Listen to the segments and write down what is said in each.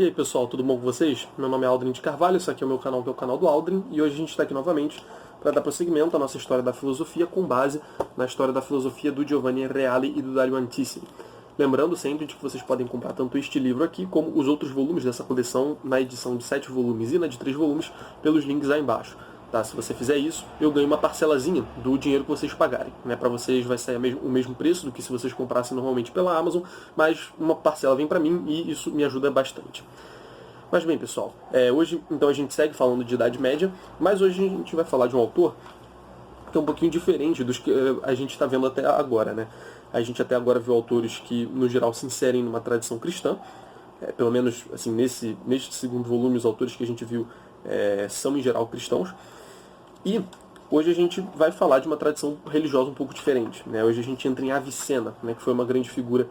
E aí pessoal, tudo bom com vocês? Meu nome é Aldrin de Carvalho, esse aqui é o meu canal, que é o canal do Aldrin, e hoje a gente está aqui novamente para dar prosseguimento à nossa história da filosofia com base na história da filosofia do Giovanni Reale e do Dario Anticimi. Lembrando sempre de que vocês podem comprar tanto este livro aqui como os outros volumes dessa coleção na edição de 7 volumes e na de 3 volumes pelos links aí embaixo. Tá, se você fizer isso, eu ganho uma parcelazinha do dinheiro que vocês pagarem. Né? Para vocês vai sair o mesmo preço do que se vocês comprassem normalmente pela Amazon, mas uma parcela vem para mim e isso me ajuda bastante. Mas bem, pessoal, hoje então a gente segue falando de Idade Média, mas hoje a gente vai falar de um autor que é um pouquinho diferente dos que a gente está vendo até agora. Né? A gente até agora viu autores que, no geral, se inserem numa tradição cristã. Pelo menos assim, neste segundo volume, os autores que a gente viu são, em geral, cristãos. E hoje a gente vai falar de uma tradição religiosa um pouco diferente. Né? Hoje a gente entra em Avicena, né, que foi uma grande figura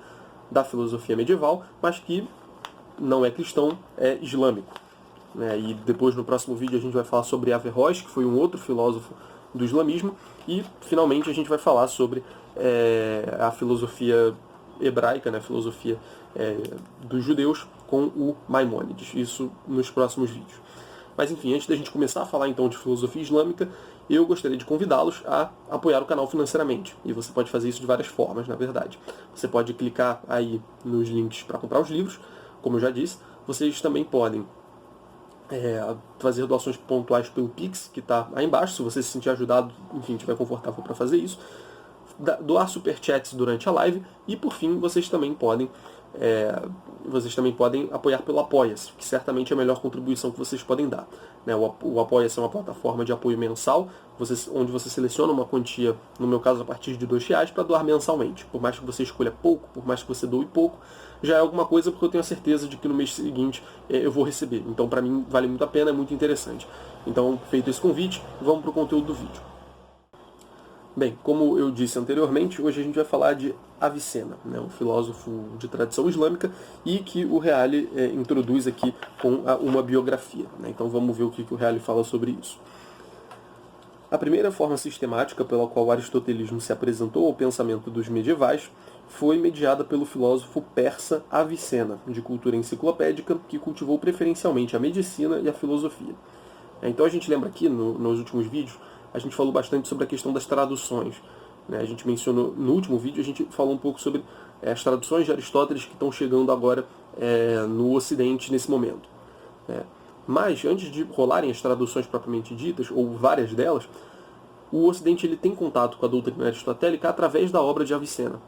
da filosofia medieval, mas que não é cristão, é islâmico. Né? E depois, no próximo vídeo, a gente vai falar sobre Averroes, que foi um outro filósofo do islamismo. E, finalmente, a gente vai falar sobre a filosofia hebraica, né, a filosofia dos judeus, com o Maimônides. Isso nos próximos vídeos. Mas enfim, antes da gente começar a falar então de filosofia islâmica, eu gostaria de convidá-los a apoiar o canal financeiramente. E você pode fazer isso de várias formas, na verdade. Você pode clicar aí nos links para comprar os livros, como eu já disse. Vocês também podem fazer doações pontuais pelo Pix, que está aí embaixo, se você se sentir ajudado, enfim, estiver confortável para fazer isso. Doar superchats durante a live. E por fim, vocês também podem apoiar pelo Apoia-se, que certamente é a melhor contribuição que vocês podem dar. Né? O Apoia-se é uma plataforma de apoio mensal, onde você seleciona uma quantia, no meu caso a partir de R$2, para doar mensalmente. Por mais que você escolha pouco, por mais que você doe pouco, já é alguma coisa, porque eu tenho a certeza de que no mês seguinte eu vou receber. Então para mim vale muito a pena, é muito interessante. Então, feito esse convite, vamos para o conteúdo do vídeo. Bem, como eu disse anteriormente, hoje a gente vai falar de Avicena, né, um filósofo de tradição islâmica e que o Reale introduz aqui com uma biografia. Né? Então vamos ver o que o Reale fala sobre isso. A primeira forma sistemática pela qual o aristotelismo se apresentou ao pensamento dos medievais foi mediada pelo filósofo persa Avicena, de cultura enciclopédica, que cultivou preferencialmente a medicina e a filosofia. Então a gente lembra aqui, nos últimos vídeos, a gente falou bastante sobre a questão das traduções. Né? A gente mencionou, no último vídeo, a gente falou um pouco sobre as traduções de Aristóteles que estão chegando agora no Ocidente nesse momento. Mas, antes de rolarem as traduções propriamente ditas, ou várias delas, o Ocidente ele tem contato com a doutrina aristotélica através da obra de Avicena.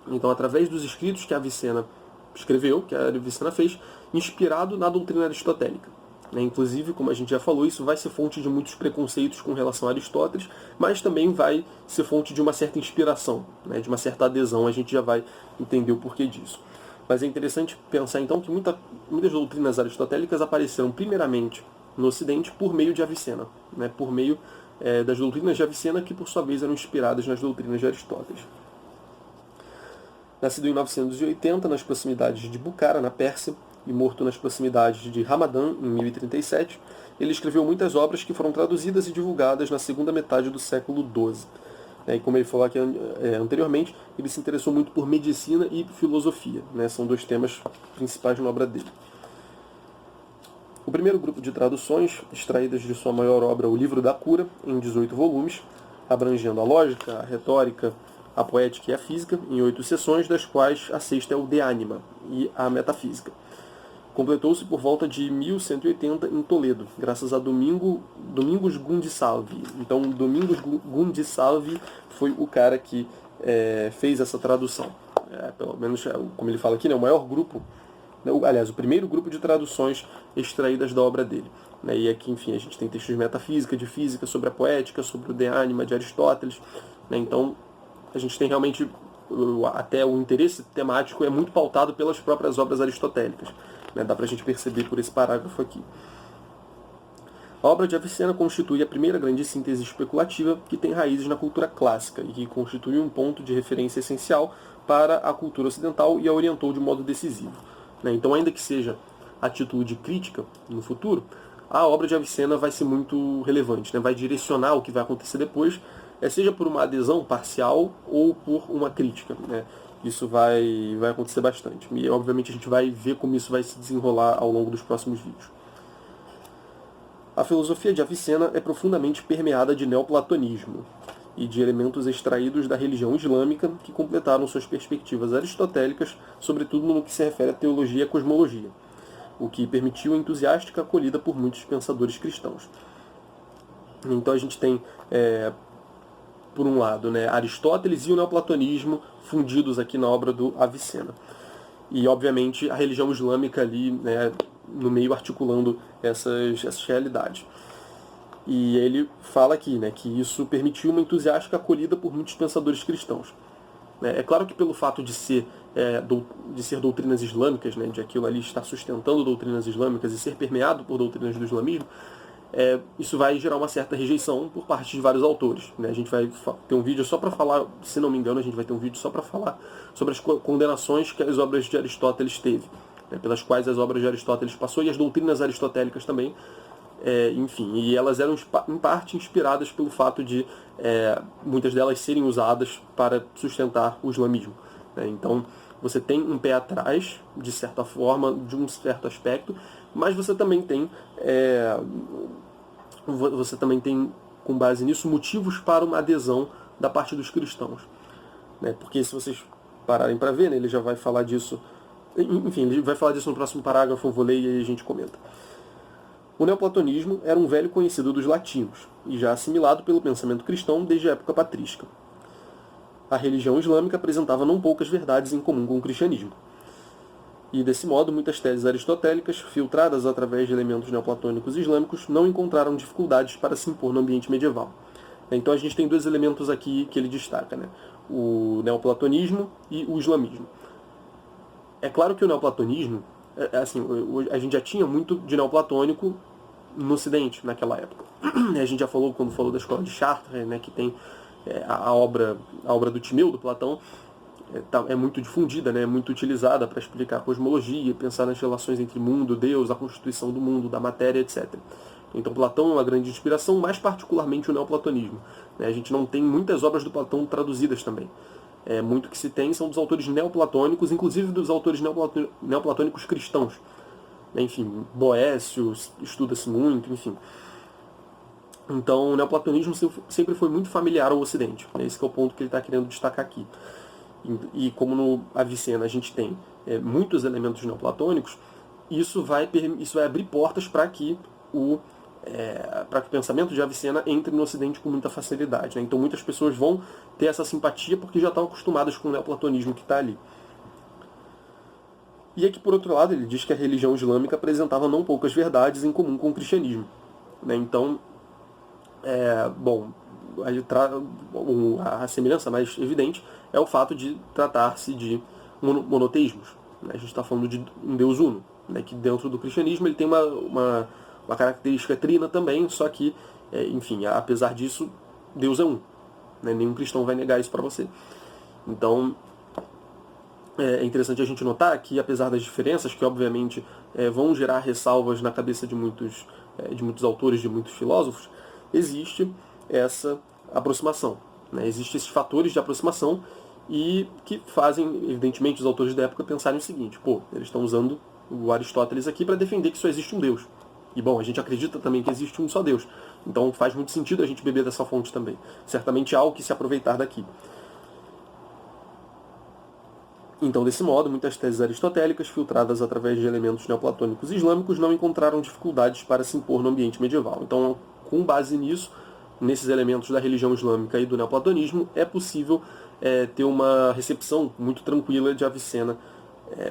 Então, através dos escritos que Avicena escreveu, que a Avicena fez, inspirado na doutrina aristotélica. Inclusive, como a gente já falou, isso vai ser fonte de muitos preconceitos com relação a Aristóteles, mas também vai ser fonte de uma certa inspiração, de uma certa adesão. A gente já vai entender o porquê disso. Mas é interessante pensar, então, que muitas doutrinas aristotélicas apareceram primeiramente no Ocidente por meio de Avicena, por meio das doutrinas de Avicena, que por sua vez eram inspiradas nas doutrinas de Aristóteles. Nascido em 980, nas proximidades de Bukhara, na Pérsia, e morto nas proximidades de Hamadan, em 1037, ele escreveu muitas obras que foram traduzidas e divulgadas na segunda metade do século XII. E como ele falou aqui anteriormente, ele se interessou muito por medicina e filosofia. São dois temas principais na obra dele. O primeiro grupo de traduções, extraídas de sua maior obra, O Livro da Cura, em 18 volumes, abrangendo a lógica, a retórica, a poética e a física, em 8 sessões, das quais a sexta é o De Anima e a metafísica. Completou-se por volta de 1180 em Toledo, graças a Domingos Gundisalvi. Então, Domingos Gundisalvi foi o cara que fez essa tradução. Pelo menos, como ele fala aqui, o maior grupo, aliás, o primeiro grupo de traduções extraídas da obra dele. E aqui, enfim, a gente tem textos de metafísica, de física, sobre a poética, sobre o De Anima de Aristóteles. Então, a gente tem realmente, até o interesse temático é muito pautado pelas próprias obras aristotélicas. Dá para a gente perceber por esse parágrafo aqui. A obra de Avicena constitui a primeira grande síntese especulativa que tem raízes na cultura clássica e que constitui um ponto de referência essencial para a cultura ocidental e a orientou de modo decisivo. Então, ainda que seja a atitude crítica no futuro, a obra de Avicena vai ser muito relevante, vai direcionar o que vai acontecer depois, seja por uma adesão parcial ou por uma crítica. isso vai acontecer bastante. E, obviamente, a gente vai ver como isso vai se desenrolar ao longo dos próximos vídeos. A filosofia de Avicena é profundamente permeada de neoplatonismo e de elementos extraídos da religião islâmica que completaram suas perspectivas aristotélicas, sobretudo no que se refere à teologia e à cosmologia, o que permitiu a entusiástica acolhida por muitos pensadores cristãos. Então a gente tem, por um lado, né, Aristóteles e o neoplatonismo fundidos aqui na obra do Avicena. E, obviamente, a religião islâmica ali, né, no meio articulando essas realidades. E ele fala aqui, né, que isso permitiu uma entusiástica acolhida por muitos pensadores cristãos. É claro que pelo fato de ser doutrinas islâmicas, né, de aquilo ali estar sustentando doutrinas islâmicas e ser permeado por doutrinas do islamismo, isso vai gerar uma certa rejeição por parte de vários autores. Né? A gente vai ter um vídeo só para falar, se não me engano, a gente vai ter um vídeo só para falar sobre as condenações que as obras de Aristóteles teve, né, pelas quais as obras de Aristóteles passou, e as doutrinas aristotélicas também. Enfim, e elas eram em parte inspiradas pelo fato de muitas delas serem usadas para sustentar o islamismo. Né? Então, você tem um pé atrás, de certa forma, de um certo aspecto, mas você também tem, com base nisso, motivos para uma adesão da parte dos cristãos. Né? Porque se vocês pararem para ver, né, ele já vai falar disso, enfim, ele vai falar disso no próximo parágrafo, eu vou ler e aí a gente comenta. O neoplatonismo era um velho conhecido dos latinos, e já assimilado pelo pensamento cristão desde a época patrística. A religião islâmica apresentava não poucas verdades em comum com o cristianismo. E, desse modo, muitas teses aristotélicas, filtradas através de elementos neoplatônicos e islâmicos, não encontraram dificuldades para se impor no ambiente medieval. Então a gente tem dois elementos aqui que ele destaca, né? O neoplatonismo e o islamismo. É claro que o neoplatonismo, assim, a gente já tinha muito de neoplatônico no Ocidente naquela época. A gente já falou, quando falou da escola de Chartres, né, que tem a obra do Timeu, do Platão, é muito difundida, né, é muito utilizada para explicar a cosmologia, pensar nas relações entre mundo, Deus, a constituição do mundo, da matéria, etc. Então Platão é uma grande inspiração, mais particularmente o neoplatonismo. A gente não tem muitas obras do Platão traduzidas também. Muito que se tem são dos autores neoplatônicos, inclusive dos autores neoplatônicos cristãos. Enfim, Boécio estuda-se muito, enfim. Então, o neoplatonismo sempre foi muito familiar ao Ocidente. Esse que é o ponto que ele está querendo destacar aqui. E como no Avicena a gente tem muitos elementos neoplatônicos, isso vai abrir portas para que o pensamento de Avicena entre no Ocidente com muita facilidade. Né? Então muitas pessoas vão ter essa simpatia porque já estão acostumadas com o neoplatonismo que está ali. E aqui, por outro lado, ele diz que a religião islâmica apresentava não poucas verdades em comum com o cristianismo. Né? Então, a semelhança mais evidente é o fato de tratar-se de monoteísmos. Né? A gente está falando de um Deus uno, né? Que dentro do cristianismo ele tem uma característica trina também, só que, enfim, apesar disso, Deus é um. Né? Nenhum cristão vai negar isso para você. Então, é interessante a gente notar que, apesar das diferenças, que obviamente vão gerar ressalvas na cabeça de muitos autores, de muitos filósofos, existe essa aproximação. Né? Existem esses fatores de aproximação e que fazem, evidentemente, os autores da época pensarem o seguinte: eles estão usando o Aristóteles aqui para defender que só existe um Deus. E, bom, a gente acredita também que existe um só Deus. Então faz muito sentido a gente beber dessa fonte também. Certamente há algo que se aproveitar daqui. Então, desse modo, muitas teses aristotélicas, filtradas através de elementos neoplatônicos e islâmicos, não encontraram dificuldades para se impor no ambiente medieval. Então, com base nisso, nesses elementos da religião islâmica e do neoplatonismo, é possível ter uma recepção muito tranquila de Avicena,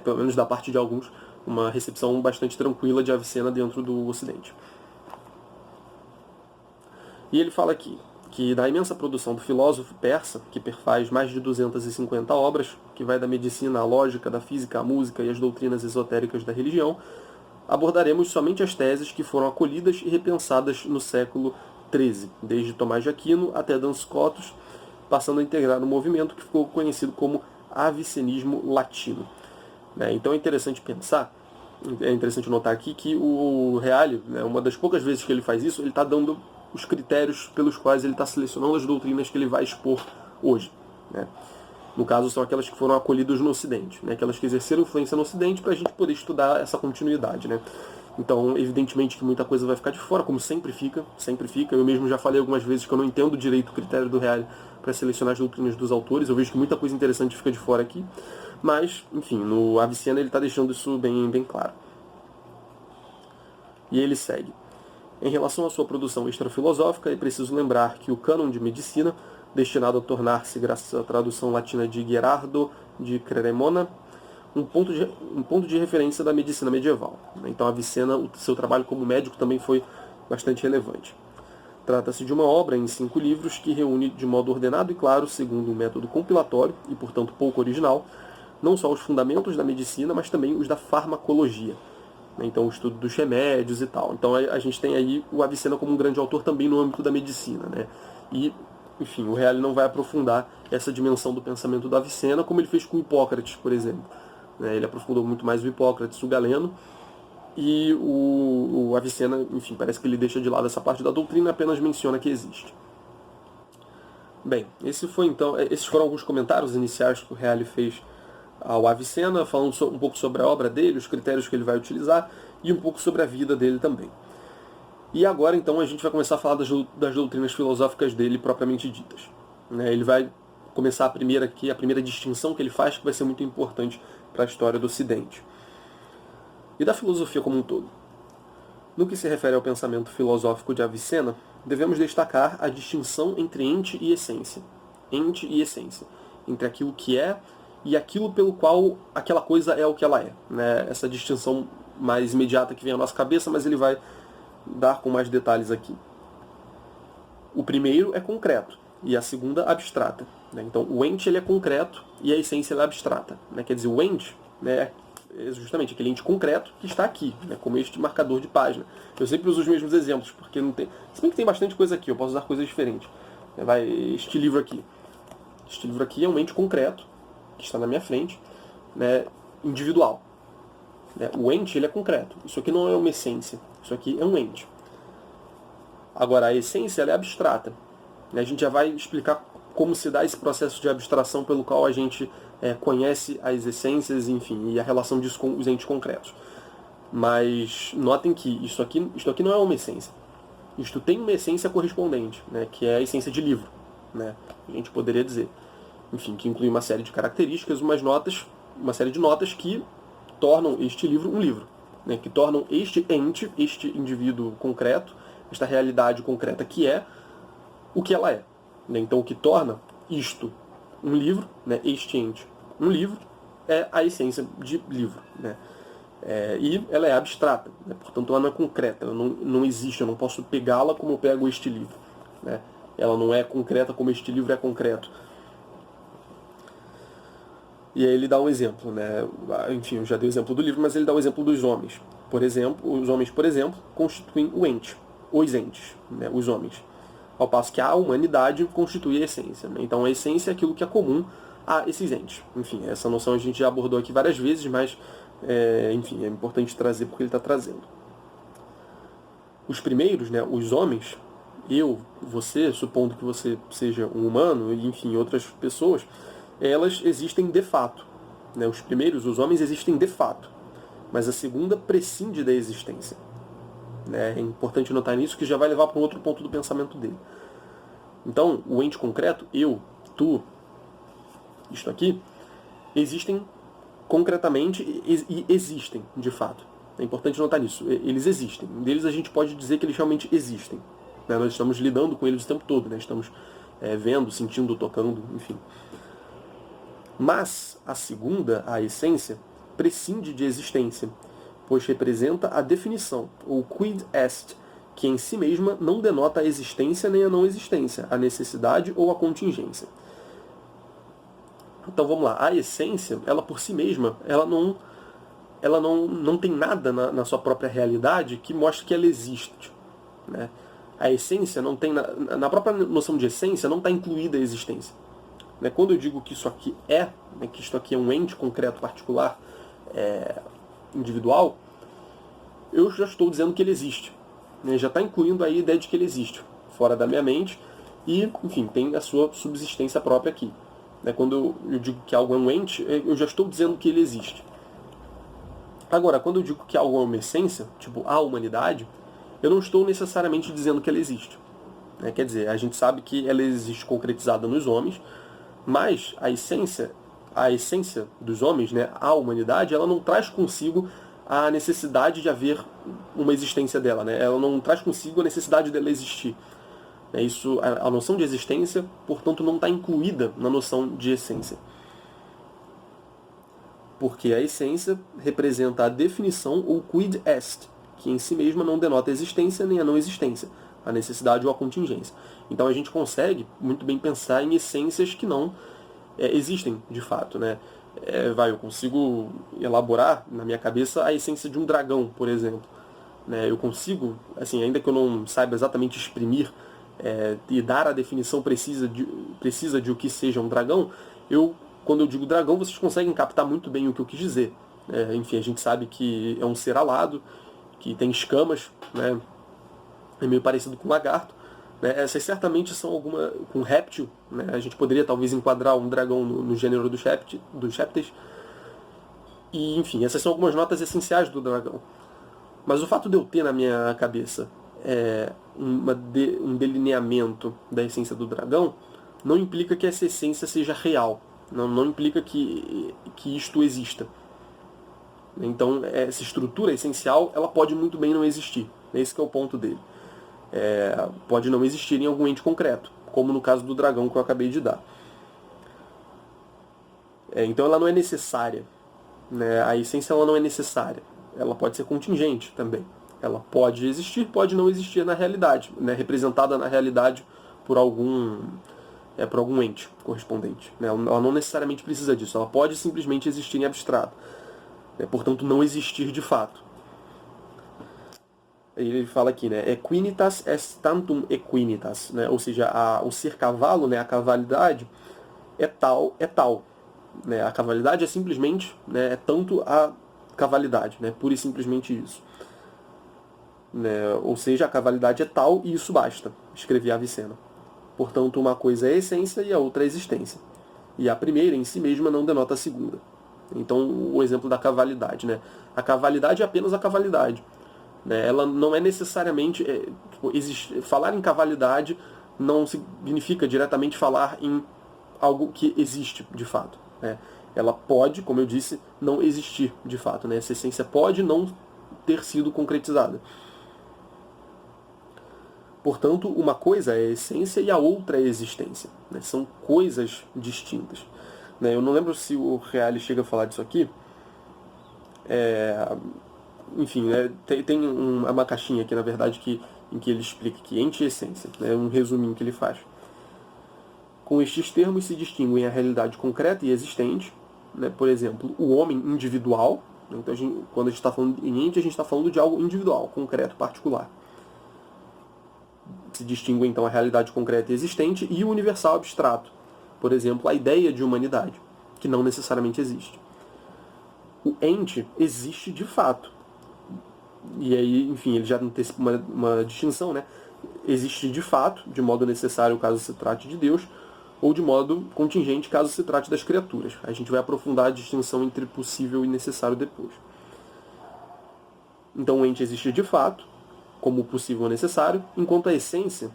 pelo menos da parte de alguns, uma recepção bastante tranquila de Avicena dentro do Ocidente. E ele fala aqui que da imensa produção do filósofo persa, que perfaz mais de 250 obras, que vai da medicina à lógica, da física à música e às doutrinas esotéricas da religião, abordaremos somente as teses que foram acolhidas e repensadas no século XIII, desde Tomás de Aquino até Duns Scotus, passando a integrar um movimento que ficou conhecido como avicenismo latino. Então é interessante notar aqui que o Reale, uma das poucas vezes que ele faz isso, ele está dando os critérios pelos quais ele está selecionando as doutrinas que ele vai expor hoje. Né? No caso, são aquelas que foram acolhidas no Ocidente, né? Aquelas que exerceram influência no Ocidente para a gente poder estudar essa continuidade, né? Então, evidentemente que muita coisa vai ficar de fora, como sempre fica, sempre fica. Eu mesmo já falei algumas vezes que eu não entendo direito o critério do Reale para selecionar as doutrinas dos autores. Eu vejo que muita coisa interessante fica de fora aqui. Mas, enfim, no Avicena ele está deixando isso bem claro. E ele segue. Em relação à sua produção extrafilosófica, é preciso lembrar que o cânon de medicina, destinado a tornar-se, graças à tradução latina de Gerardo de Cremona, um ponto de referência da medicina medieval. Então, Avicena, o seu trabalho como médico também foi bastante relevante. Trata-se de uma obra em 5 livros que reúne de modo ordenado e claro, segundo um método compilatório e, portanto, pouco original, não só os fundamentos da medicina, mas também os da farmacologia. Então, o estudo dos remédios e tal. Então, a gente tem aí o Avicena como um grande autor também no âmbito da medicina, né? E, enfim, o Reale não vai aprofundar essa dimensão do pensamento do Avicena, como ele fez com Hipócrates, por exemplo. Ele aprofundou muito mais o Hipócrates, o Galeno, e o Avicena, enfim, parece que ele deixa de lado essa parte da doutrina, apenas menciona que existe. Bem, esses foram alguns comentários iniciais que o Reale fez ao Avicena, falando um pouco sobre a obra dele, os critérios que ele vai utilizar e um pouco sobre a vida dele também. E agora, então, a gente vai começar a falar das doutrinas filosóficas dele propriamente ditas. Ele vai começar a primeira distinção que ele faz, que vai ser muito importante para a história do Ocidente. E da filosofia como um todo. No que se refere ao pensamento filosófico de Avicena, devemos destacar a distinção entre ente e essência. Ente e essência. Entre aquilo que é e aquilo pelo qual aquela coisa é o que ela é. Essa distinção mais imediata que vem à nossa cabeça, mas ele vai dar com mais detalhes aqui. O primeiro é concreto e a segunda abstrata. Então, o ente ele é concreto e a essência ela é abstrata. Quer dizer, o ente é justamente aquele ente concreto que está aqui, como este marcador de página. Eu sempre uso os mesmos exemplos, porque não tem... Se bem que tem bastante coisa aqui, eu posso usar coisas diferentes. Este livro aqui. Este livro aqui é um ente concreto, que está na minha frente, individual. O ente ele é concreto. Isso aqui não é uma essência. Isso aqui é um ente. Agora, a essência ela é abstrata. A gente já vai explicar como se dá esse processo de abstração pelo qual a gente conhece as essências, enfim, e a relação disso com os entes concretos. Mas notem que isto aqui não é uma essência. Isto tem uma essência correspondente, que é a essência de livro. A gente poderia dizer. Enfim, que inclui uma série de características, uma série de notas que tornam este livro um livro. Que tornam este ente, este indivíduo concreto, esta realidade concreta que é o que ela é. Então, o que torna isto um livro, este ente um livro, é a essência de livro. E ela é abstrata, portanto, ela não é concreta, ela não existe, eu não posso pegá-la como eu pego este livro. Ela não é concreta como este livro é concreto. E aí ele dá um exemplo, Enfim, eu já dei o exemplo do livro, mas ele dá o exemplo dos homens. Os homens, por exemplo, constituem o ente, os entes, os homens. Ao passo que a humanidade constitui a essência. Então a essência é aquilo que é comum a esses entes. Enfim, essa noção a gente já abordou aqui várias vezes, mas enfim, é importante trazer porque ele está trazendo. Os primeiros, os homens, eu, você, supondo que você seja um humano, e enfim, outras pessoas, elas existem de fato. Os primeiros, os homens, existem de fato. Mas a segunda prescinde da existência. É importante notar nisso, que já vai levar para um outro ponto do pensamento dele. Então, o ente concreto, eu, tu, isto aqui, existem concretamente e existem, de fato. É importante notar nisso. Eles existem. Deles a gente pode dizer que eles realmente existem. Nós estamos lidando com eles o tempo todo. Estamos vendo, sentindo, tocando, enfim. Mas a segunda, a essência, prescinde de existência, pois representa a definição, ou quid est, que em si mesma não denota a existência nem a não existência, a necessidade ou a contingência. Então vamos lá, a essência, ela por si mesma, ela não tem nada na sua própria realidade que mostre que ela existe. A essência não tem, na própria noção de essência, não está incluída a existência. Quando eu digo que isso aqui que isto aqui é um ente concreto particular, individual, eu já estou dizendo que ele existe. Já está incluindo aí a ideia de que ele existe, fora da minha mente, e, enfim, tem a sua subsistência própria aqui. Né? Quando eu digo que algo é um ente, eu já estou dizendo que ele existe. Agora, quando eu digo que algo é uma essência, tipo a humanidade, eu não estou necessariamente dizendo que ela existe. Né? Quer dizer, a gente sabe que ela existe concretizada nos homens, mas a essência dos homens, né, a humanidade, ela não traz consigo a necessidade de haver uma existência dela. Né? Ela não traz consigo a necessidade dela existir. Isso, a noção de existência, portanto, não está incluída na noção de essência. Porque a essência representa a definição ou quid est, que em si mesma não denota a existência nem a não existência, a necessidade ou a contingência. Então a gente consegue muito bem pensar em essências que não existem de fato. Né? Eu consigo elaborar na minha cabeça a essência de um dragão, por exemplo. Né? Eu consigo, assim, ainda que eu não saiba exatamente exprimir e dar a definição precisa de o que seja um dragão, quando eu digo dragão, vocês conseguem captar muito bem o que eu quis dizer. Enfim, a gente sabe que é um ser alado, que tem escamas, né? É meio parecido com um lagarto. Né? Essas certamente são com réptil. Né? A gente poderia talvez enquadrar um dragão no gênero dos répteis. E, enfim, essas são algumas notas essenciais do dragão. Mas o fato de eu ter na minha cabeça um delineamento da essência do dragão não implica que essa essência seja real. Não implica que isto exista. Então, essa estrutura essencial, ela pode muito bem não existir. Esse que é o ponto dele. Pode não existir em algum ente concreto, como no caso do dragão que eu acabei de dar. Então, ela não é necessária. Né? A essência ela não é necessária. Ela pode ser contingente também. Ela pode existir, pode não existir na realidade, né? Representada na realidade por algum ente correspondente. Né? Ela não necessariamente precisa disso, ela pode simplesmente existir em abstrato. Portanto, não existir de fato. Ele fala aqui, né? Equinitas est tantum equinitas, né? Ou seja, o ser cavalo, né? A cavalidade é tal. Né? A cavalidade é simplesmente, né? É tanto a cavalidade, né? Pura e simplesmente isso. Né? Ou seja, a cavalidade é tal e isso basta, escrevia Avicena. Portanto, uma coisa é essência e a outra é existência. E a primeira, em si mesma, não denota a segunda. Então, o exemplo da cavalidade. Né? A cavalidade é apenas a cavalidade. Né? Ela não é necessariamente... falar em cavalidade não significa diretamente falar em algo que existe de fato. Né? Ela pode, como eu disse, não existir de fato. Né? Essa essência pode não ter sido concretizada. Portanto, uma coisa é a essência e a outra é a existência. Né? São coisas distintas. Né? Eu não lembro se o Reale chega a falar disso aqui. Enfim, né? Tem uma caixinha aqui, na verdade, em que ele explica que ente e essência. Né? Um resuminho que ele faz. Com estes termos se distinguem a realidade concreta e existente. Né? Por exemplo, o homem individual. Então, quando a gente está falando em ente, a gente está falando de algo individual, concreto, particular. Se distingue então a realidade concreta e existente e o universal abstrato. Por exemplo, a ideia de humanidade, que não necessariamente existe. O ente existe de fato. E aí, enfim, ele já antecipa uma distinção, né? Existe de fato, de modo necessário caso se trate de Deus, ou de modo contingente caso se trate das criaturas. A gente vai aprofundar a distinção entre possível e necessário depois. Então o ente existe de fato, como possível ou necessário, enquanto a essência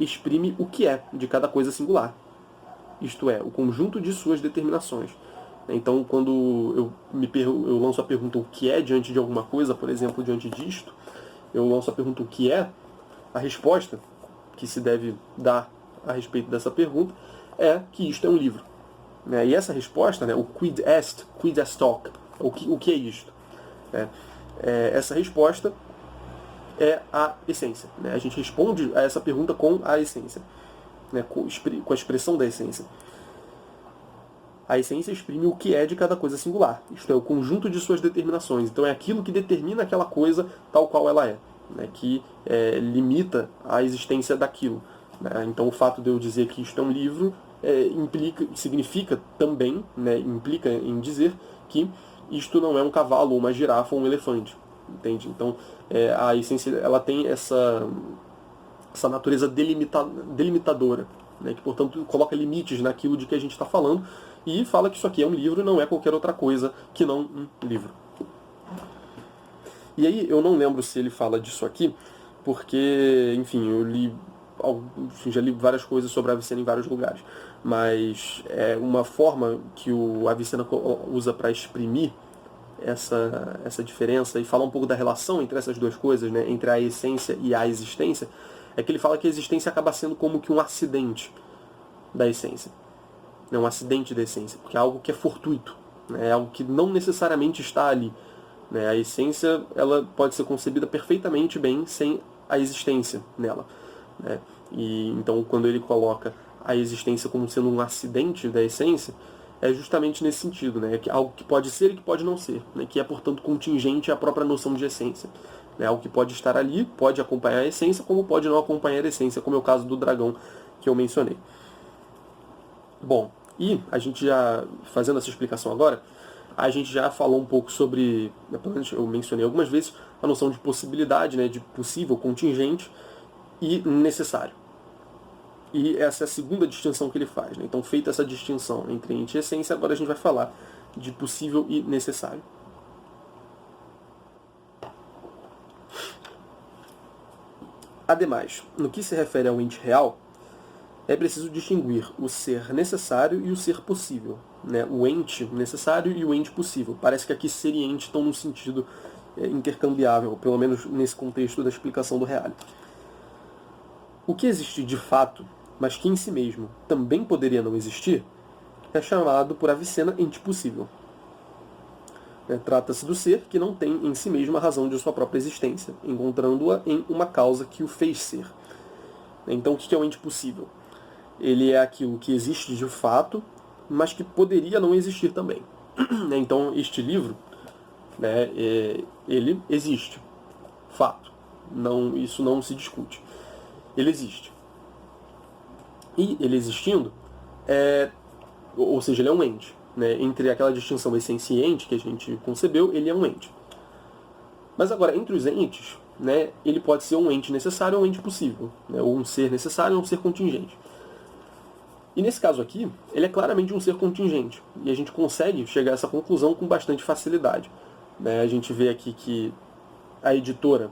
exprime o que é de cada coisa singular. Isto é, o conjunto de suas determinações. Então, quando eu lanço a pergunta o que é diante de alguma coisa, por exemplo, diante disto, eu lanço a pergunta o que é, a resposta que se deve dar a respeito dessa pergunta é que isto é um livro. E essa resposta, né, o quid est hoc, o que é isto? Essa resposta é a essência. Né? A gente responde a essa pergunta com a essência, né? com a expressão da essência. A essência exprime o que é de cada coisa singular, isto é, o conjunto de suas determinações. Então é aquilo que determina aquela coisa tal qual ela é, né? Que limita a existência daquilo. Né? Então o fato de eu dizer que isto é um livro significa também, né? Implica em dizer que isto não é um cavalo, uma girafa ou um elefante. Entende? Então a essência ela tem essa natureza delimitadora. né, que, portanto, coloca limites naquilo de que a gente está falando, e fala que isso aqui é um livro e não é qualquer outra coisa que não um livro. E aí, eu não lembro se ele fala disso aqui, porque, enfim, já li várias coisas sobre a Avicena em vários lugares, mas é uma forma que o Avicena usa para exprimir essa diferença e falar um pouco da relação entre essas duas coisas, né, entre a essência e a existência, é que ele fala que a existência acaba sendo como que um acidente da essência. É um acidente da essência, porque é algo que é fortuito, né, é algo que não necessariamente está ali. Né. A essência ela pode ser concebida perfeitamente bem sem a existência nela. Né. E então, quando ele coloca a existência como sendo um acidente da essência, é justamente nesse sentido, né? É algo que pode ser e que pode não ser, né? Que é, portanto, contingente à própria noção de essência. É algo que pode estar ali, pode acompanhar a essência, como pode não acompanhar a essência, como é o caso do dragão que eu mencionei. Bom, e a gente já, fazendo essa explicação agora, a gente já falou um pouco sobre, pelo menos eu mencionei algumas vezes, a noção de possibilidade, né? De possível, contingente e necessário. E essa é a segunda distinção que ele faz. Né? Então, feita essa distinção entre ente e essência, agora a gente vai falar de possível e necessário. Ademais, no que se refere ao ente real, é preciso distinguir o ser necessário e o ser possível. Né? O ente necessário e o ente possível. Parece que aqui ser e ente estão no sentido intercambiável, pelo menos nesse contexto da explicação do Reale. O que existe de fato, mas que em si mesmo também poderia não existir, é chamado por Avicena ente possível. Trata-se do ser que não tem em si mesmo a razão de sua própria existência, encontrando-a em uma causa que o fez ser. Então, o que é o ente possível? Ele é aquilo que existe de fato, mas que poderia não existir também. Então, este livro, né, ele existe. Fato. Não, isso não se discute. Ele existe. E ele existindo, ou seja, ele é um ente. Né? Entre aquela distinção essência e ente que a gente concebeu, ele é um ente. Mas agora, entre os entes, né, ele pode ser um ente necessário ou um ente possível. Né? Ou um ser necessário ou um ser contingente. E nesse caso aqui, ele é claramente um ser contingente. E a gente consegue chegar a essa conclusão com bastante facilidade. Né? A gente vê aqui que a editora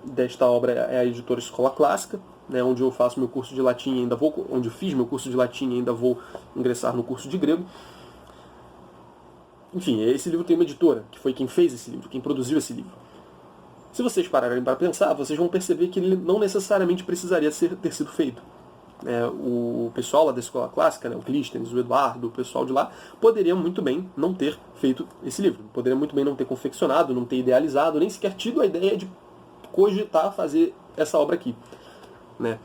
desta obra é a editora Escola Clássica, né, onde eu faço meu curso de latim e ainda vou, onde eu fiz meu curso de latim e ainda vou ingressar no curso de grego. Enfim, esse livro tem uma editora, que foi quem fez esse livro, quem produziu esse livro. Se vocês pararem para pensar, vocês vão perceber que ele não necessariamente precisaria ter sido feito. O pessoal lá da Escola Clássica, né, o Clístenes, o Eduardo, o pessoal de lá, poderiam muito bem não ter feito esse livro. Poderiam muito bem não ter confeccionado, não ter idealizado, nem sequer tido a ideia de cogitar fazer essa obra aqui. Né?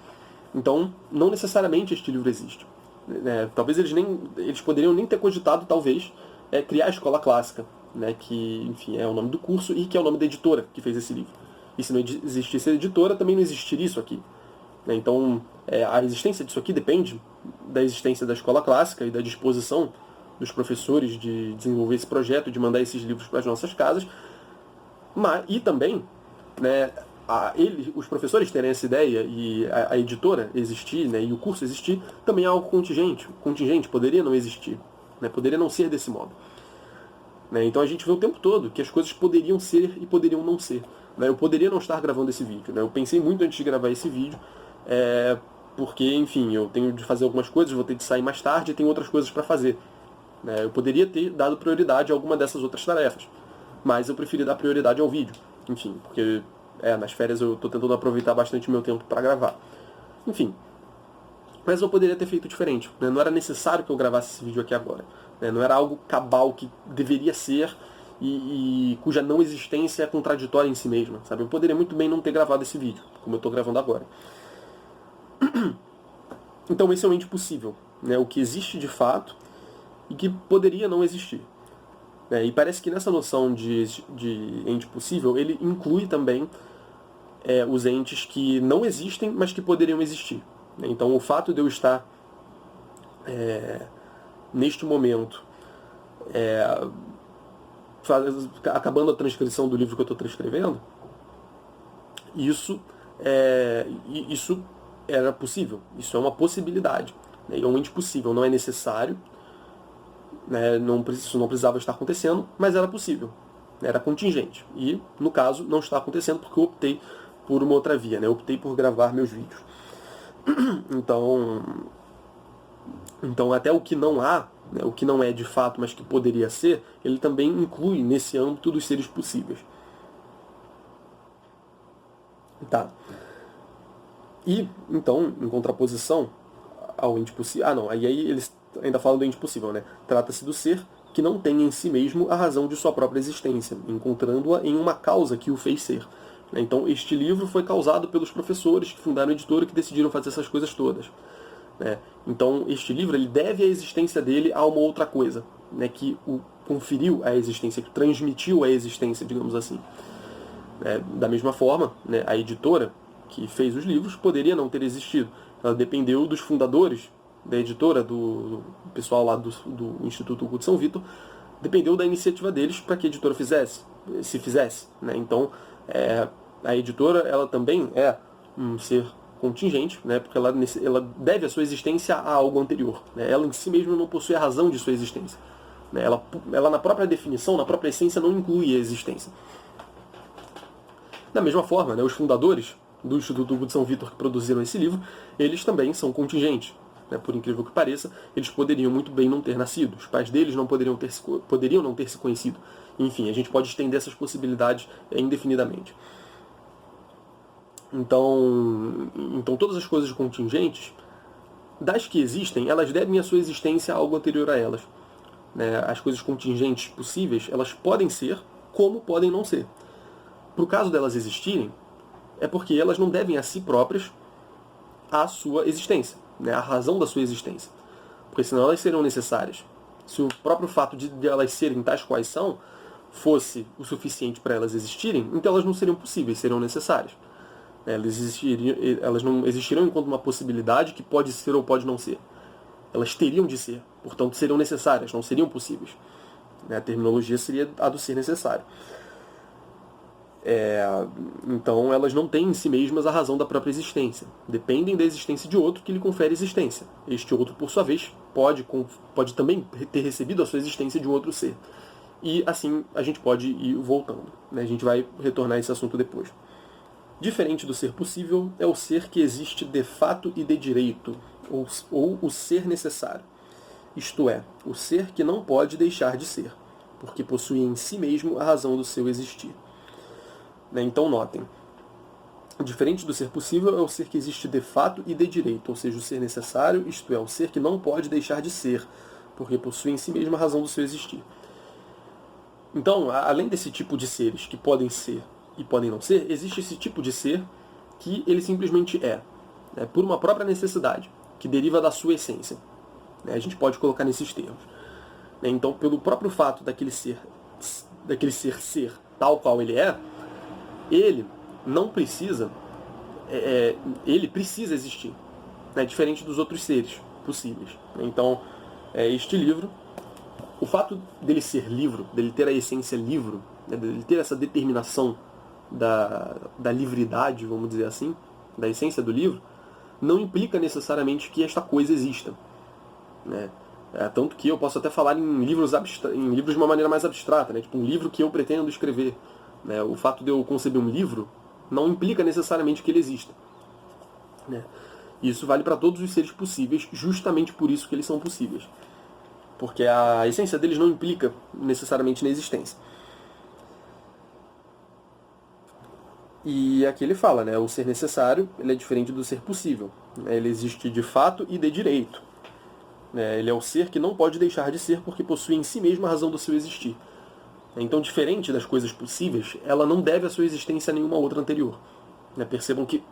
Então, não necessariamente este livro existe. Talvez eles poderiam nem ter cogitado, talvez, criar a Escola Clássica, né? Que, enfim, é o nome do curso e que é o nome da editora que fez esse livro. E se não existisse a editora, também não existiria isso aqui. Né? Então, a existência disso aqui depende da existência da Escola Clássica e da disposição dos professores de desenvolver esse projeto, de mandar esses livros para as nossas casas, e também, né, os professores terem essa ideia e a editora existir, né, e o curso existir, também é algo contingente, poderia não existir, né, poderia não ser desse modo. Né, então a gente vê o tempo todo que as coisas poderiam ser e poderiam não ser. Né, eu poderia não estar gravando esse vídeo, né, eu pensei muito antes de gravar esse vídeo, porque, enfim, eu tenho de fazer algumas coisas, vou ter de sair mais tarde e tenho outras coisas para fazer. Né, eu poderia ter dado prioridade a alguma dessas outras tarefas, mas eu preferi dar prioridade ao vídeo, enfim, porque nas férias eu estou tentando aproveitar bastante o meu tempo para gravar. Enfim, mas eu poderia ter feito diferente. Né? Não era necessário que eu gravasse esse vídeo aqui agora. Né? Não era algo cabal que deveria ser e cuja não existência é contraditória em si mesma. Sabe? Eu poderia muito bem não ter gravado esse vídeo, como eu estou gravando agora. Então esse é o ente possível. Né? O que existe de fato e que poderia não existir. E parece que nessa noção de ente possível, ele inclui também os entes que não existem, mas que poderiam existir. Então, o fato de eu estar, neste momento, acabando a transcrição do livro que eu estou transcrevendo, isso era possível. Isso é uma possibilidade. Né? É um ente possível, não é necessário. Né? Isso não precisava estar acontecendo, mas era possível. Era contingente. E, no caso, não está acontecendo porque eu optei por uma outra via. Né? Eu optei por gravar meus vídeos. Então até o que não há, né, o que não é de fato, mas que poderia ser, ele também inclui nesse âmbito dos seres possíveis. Tá. E, então, em contraposição ao ente possível... aí eles ainda falam do ente possível, né? Trata-se do ser que não tem em si mesmo a razão de sua própria existência, encontrando-a em uma causa que o fez ser. Então, este livro foi causado pelos professores que fundaram a editora que decidiram fazer essas coisas todas. Né? Então, este livro ele deve a existência dele a uma outra coisa, né? Que o conferiu a existência, que transmitiu a existência, digamos assim. Da mesma forma, né, a editora que fez os livros poderia não ter existido. Ela dependeu dos fundadores da editora, do pessoal lá do Instituto Hugo de São Vitor, dependeu da iniciativa deles para que a editora se fizesse. Né? Então, a editora ela também é um ser contingente, né? Porque ela deve a sua existência a algo anterior. Né? Ela em si mesma não possui a razão de sua existência. Né? Ela na própria definição, na própria essência, não inclui a existência. Da mesma forma, né, os fundadores do Instituto Hugo de São Vitor que produziram esse livro, eles também são contingentes. Né, por incrível que pareça, eles poderiam muito bem não ter nascido. Os pais deles poderiam não ter se conhecido. Enfim, a gente pode estender essas possibilidades indefinidamente. Então todas as coisas contingentes, das que existem, elas devem a sua existência a algo anterior a elas. Né, as coisas contingentes possíveis, elas podem ser, como podem não ser. Para o caso delas existirem, é porque elas não devem a si próprias a sua existência, né, a razão da sua existência. Porque senão elas seriam necessárias. Se o próprio fato de elas serem tais quais são fosse o suficiente para elas existirem, então elas não seriam possíveis, seriam necessárias. Elas não existiriam enquanto uma possibilidade que pode ser ou pode não ser. Elas teriam de ser, portanto seriam necessárias, não seriam possíveis. A terminologia seria a do ser necessário. Então elas não têm em si mesmas a razão da própria existência. Dependem da existência de outro que lhe confere existência. Este outro, por sua vez, pode também ter recebido a sua existência de um outro ser. E assim a gente pode ir voltando. Né? A gente vai retornar a esse assunto depois. Diferente do ser possível é o ser que existe de fato e de direito, ou o ser necessário. Isto é, o ser que não pode deixar de ser, porque possui em si mesmo a razão do seu existir. Então notem, diferente do ser possível é o ser que existe de fato e de direito, ou seja, o ser necessário, isto é, o ser que não pode deixar de ser, porque possui em si mesmo a razão do seu existir. Então, além desse tipo de seres que podem ser e podem não ser, existe esse tipo de ser que ele simplesmente é, né, por uma própria necessidade, que deriva da sua essência. A gente pode colocar nesses termos. Então, pelo próprio fato daquele ser tal qual ele é, ele não precisa, ele precisa existir, né, diferente dos outros seres possíveis. Então, este livro, o fato dele ser livro, dele ter a essência livro, né, dele ter essa determinação da livridade, vamos dizer assim, da essência do livro, não implica necessariamente que esta coisa exista. Né? Tanto que eu posso até falar em livros de uma maneira mais abstrata, né? Tipo um livro que eu pretendo escrever. Né? O fato de eu conceber um livro não implica necessariamente que ele exista. Né? Isso vale para todos os seres possíveis, justamente por isso que eles são possíveis. Porque a essência deles não implica necessariamente na existência. E aqui ele fala, né, o ser necessário ele é diferente do ser possível. Ele existe de fato e de direito. Ele é o ser que não pode deixar de ser porque possui em si mesmo a razão do seu existir. Então, diferente das coisas possíveis, ela não deve a sua existência a nenhuma outra anterior. Percebam que...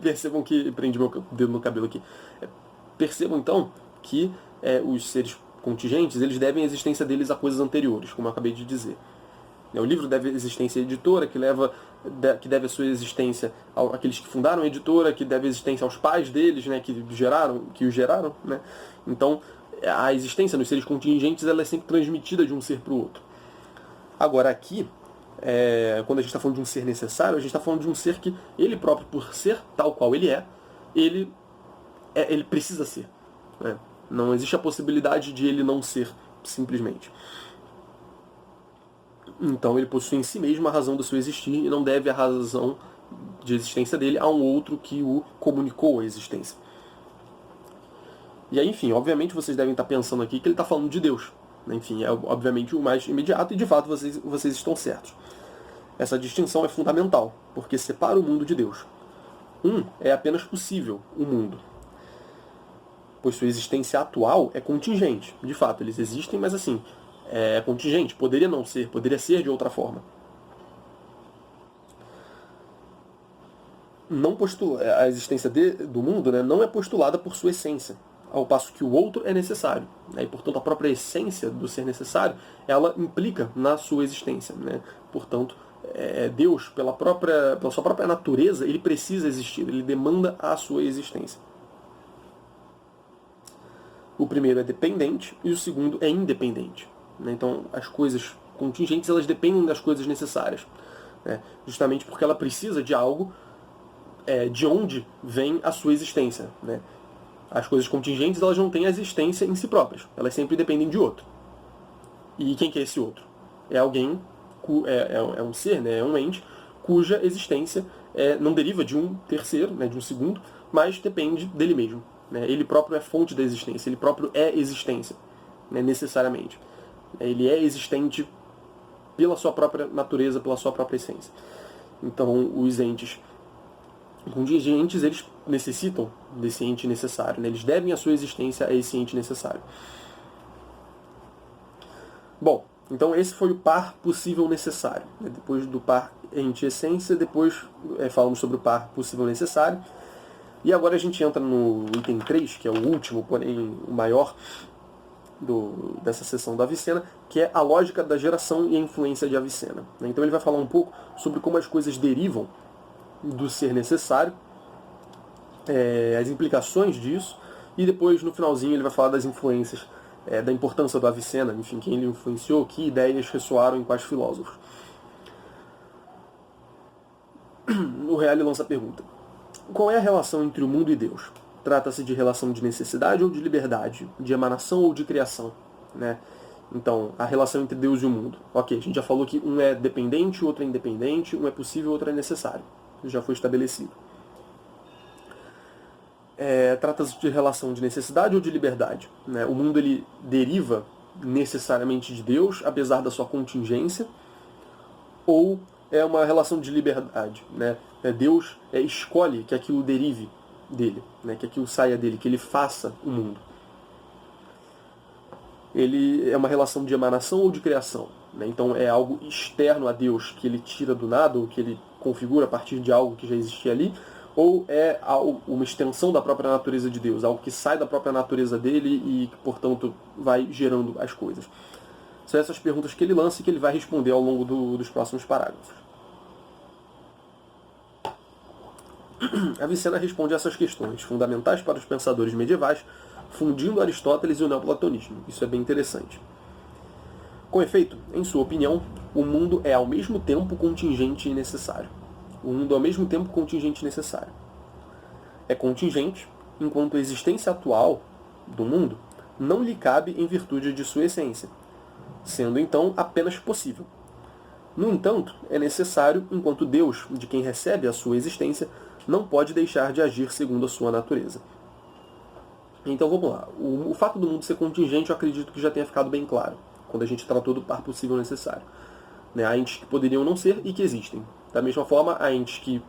Percebam que... Prendi meu dedo no cabelo aqui. Percebam, então, que os seres contingentes eles devem a existência deles a coisas anteriores, como eu acabei de dizer. O livro deve a existência à editora, que deve a sua existência àqueles que fundaram a editora, que deve a existência aos pais deles, né, que os geraram. Né? Então, a existência nos seres contingentes ela é sempre transmitida de um ser para o outro. Agora, aqui, quando a gente está falando de um ser necessário, a gente está falando de um ser que ele próprio, por ser tal qual ele precisa ser. Né? Não existe a possibilidade de ele não ser, simplesmente. Então ele possui em si mesmo a razão do seu existir e não deve a razão de existência dele a um outro que o comunicou a existência. E aí, enfim, obviamente vocês devem estar pensando aqui que ele está falando de Deus. Enfim, é obviamente o mais imediato e de fato vocês estão certos. Essa distinção é fundamental, porque separa o mundo de Deus. É apenas possível, o mundo. Pois sua existência atual é contingente. De fato, eles existem, mas assim, é contingente. Poderia não ser, poderia ser de outra forma. A existência do mundo, né, não é postulada por sua essência, ao passo que o outro é necessário. Né, e, portanto, a própria essência do ser necessário, ela implica na sua existência. Né? Portanto, Deus, pela sua própria natureza, ele precisa existir, ele demanda a sua existência. O primeiro é dependente e o segundo é independente. Né? Então, as coisas contingentes, elas dependem das coisas necessárias. Né? Justamente porque ela precisa de algo de onde vem a sua existência. Né? As coisas contingentes, elas não têm a existência em si próprias. Elas sempre dependem de outro. E quem que é esse outro? É alguém, é um ser, né? É um ente, cuja existência não deriva de um terceiro, né? De um segundo, mas depende dele mesmo. Né? Ele próprio é fonte da existência, ele próprio é existência, né? Necessariamente. Ele é existente pela sua própria natureza, pela sua própria essência. Então, os entes contingentes, eles necessitam desse ente necessário. Né? Eles devem a sua existência a esse ente necessário. Bom, então esse foi o par possível necessário. Né? Depois do par ente-essência, depois falamos sobre o par possível necessário. E agora a gente entra no item 3, que é o último, porém o maior dessa seção da Avicena, que é a lógica da geração e a influência de Avicena. Então ele vai falar um pouco sobre como as coisas derivam do ser necessário, as implicações disso, e depois no finalzinho ele vai falar das influências, da importância do Avicena, enfim, quem ele influenciou, que ideias ressoaram em quais filósofos. O Reale lança a pergunta: qual é a relação entre o mundo e Deus? Trata-se de relação de necessidade ou de liberdade? De emanação ou de criação? Né? Então, a relação entre Deus e o mundo. Ok, a gente já falou que um é dependente, o outro é independente, um é possível, o outro é necessário. Isso já foi estabelecido. Trata-se de relação de necessidade ou de liberdade? Né? O mundo ele deriva necessariamente de Deus, apesar da sua contingência, ou é uma relação de liberdade? Né? Deus escolhe que aquilo derive dele, né? Que aquilo saia dele, que ele faça o mundo. Ele é uma relação de emanação ou de criação? Né? Então é algo externo a Deus que ele tira do nada, ou que ele configura a partir de algo que já existia ali, ou é uma extensão da própria natureza de Deus, algo que sai da própria natureza dele e que, portanto, vai gerando as coisas. São essas perguntas que ele lança e que ele vai responder ao longo dos próximos parágrafos. Avicena responde a essas questões fundamentais para os pensadores medievais, fundindo Aristóteles e o neoplatonismo. Isso é bem interessante. Com efeito, em sua opinião, o mundo é ao mesmo tempo contingente e necessário. O mundo é ao mesmo tempo contingente e necessário. É contingente, enquanto a existência atual do mundo não lhe cabe em virtude de sua essência, sendo então apenas possível. No entanto, é necessário, enquanto Deus, de quem recebe a sua existência, não pode deixar de agir segundo a sua natureza. Então vamos lá. O fato do mundo ser contingente, eu acredito que já tenha ficado bem claro, quando a gente tratou do par possível necessário. Né? Há entes que poderiam não ser e que existem. Da mesma forma, há entes que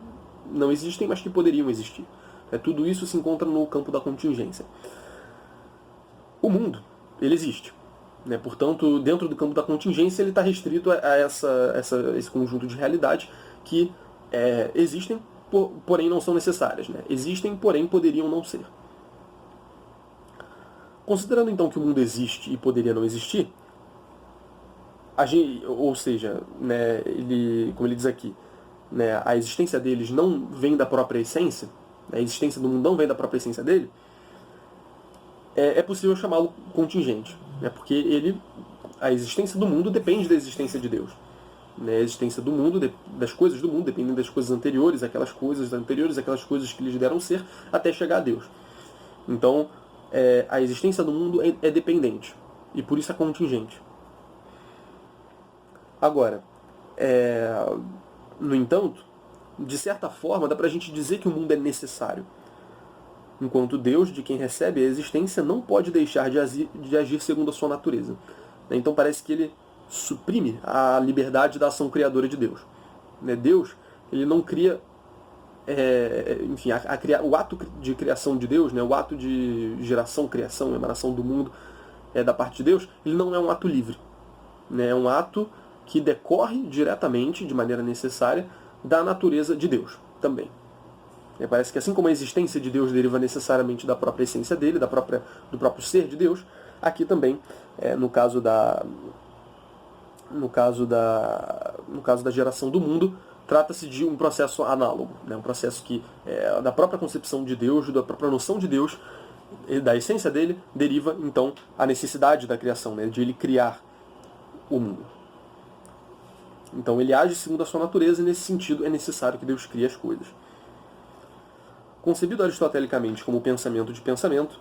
não existem, mas que poderiam existir. Tudo isso se encontra no campo da contingência. O mundo, ele existe. Né? Portanto, dentro do campo da contingência, ele está restrito a esse conjunto de realidades que existem, porém não são necessárias. Né? Existem, porém poderiam não ser. Considerando então que o mundo existe e poderia não existir, ou seja, né, como ele diz aqui, né, a existência deles não vem da própria essência, a existência do mundo não vem da própria essência dele, é possível chamá-lo contingente, né, porque a existência do mundo depende da existência de Deus. né? A existência do mundo, das coisas do mundo, dependendo das coisas anteriores, aquelas coisas que lhes deram ser, até chegar a Deus. Então, a existência do mundo é dependente, e por isso é contingente. Agora, no entanto, de certa forma, dá pra gente dizer que o mundo é necessário. Enquanto Deus, de quem recebe a existência, não pode deixar de agir segundo a sua natureza. Então parece que ele suprime a liberdade da ação criadora de Deus. Deus, ele não cria... enfim, o ato de criação de Deus, o ato de geração, criação, emanação do mundo da parte de Deus, ele não é um ato livre. É um ato que decorre diretamente, de maneira necessária, da natureza de Deus também. Parece que assim como a existência de Deus deriva necessariamente da própria essência dele, do próprio ser de Deus, aqui também, no caso da geração do mundo, trata-se de um processo análogo, um processo que, da própria concepção de Deus, da própria noção de Deus, da essência dele, deriva, então, a necessidade da criação, de ele criar o mundo. Então ele age segundo a sua natureza e nesse sentido é necessário que Deus crie as coisas. Concebido aristotelicamente como pensamento de pensamento,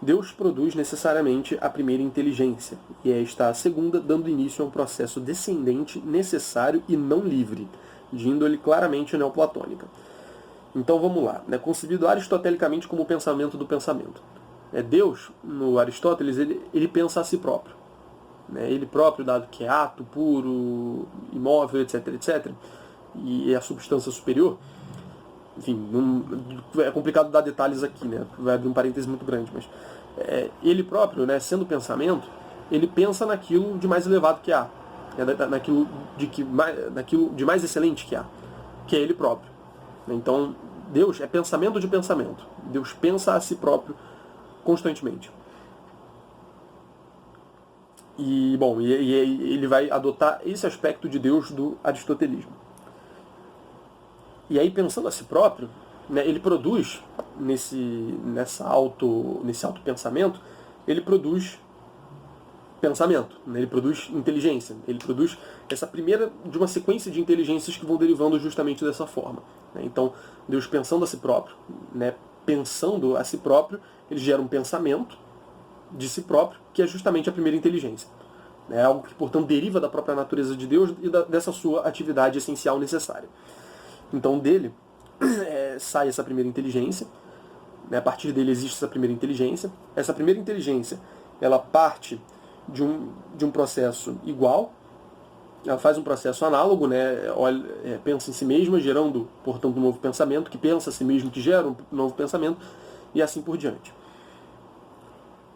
Deus produz necessariamente a primeira inteligência, e esta a segunda, dando início a um processo descendente, necessário e não livre, de índole claramente neoplatônica. Então vamos lá, concebido aristotelicamente como pensamento do pensamento. Deus, no Aristóteles, ele pensa a si próprio. Ele próprio, dado que é ato puro, imóvel, etc., etc., e é a substância superior. Enfim, é complicado dar detalhes aqui, vai abrir um parêntese muito grande, mas ele próprio, sendo pensamento, ele pensa naquilo de mais elevado que há, naquilo de mais excelente que há, que é ele próprio. Então, Deus é pensamento de pensamento. Deus pensa a si próprio constantemente. E, bom, ele vai adotar esse aspecto de Deus do aristotelismo. E aí, pensando a si próprio, ele produz, nesse autopensamento, ele produz pensamento, ele produz inteligência, ele produz essa primeira de uma sequência de inteligências que vão derivando justamente dessa forma. Então, Deus pensando a si próprio, pensando a si próprio, ele gera um pensamento de si próprio, que é justamente a primeira inteligência. É algo que, portanto, deriva da própria natureza de Deus e dessa sua atividade essencial necessária. Então, dele sai essa primeira inteligência, a partir dele existe essa primeira inteligência. Essa primeira inteligência, ela parte de um processo igual, ela faz um processo análogo, pensa em si mesma, gerando, portanto, um novo pensamento, que pensa a si mesmo, que gera um novo pensamento, e assim por diante.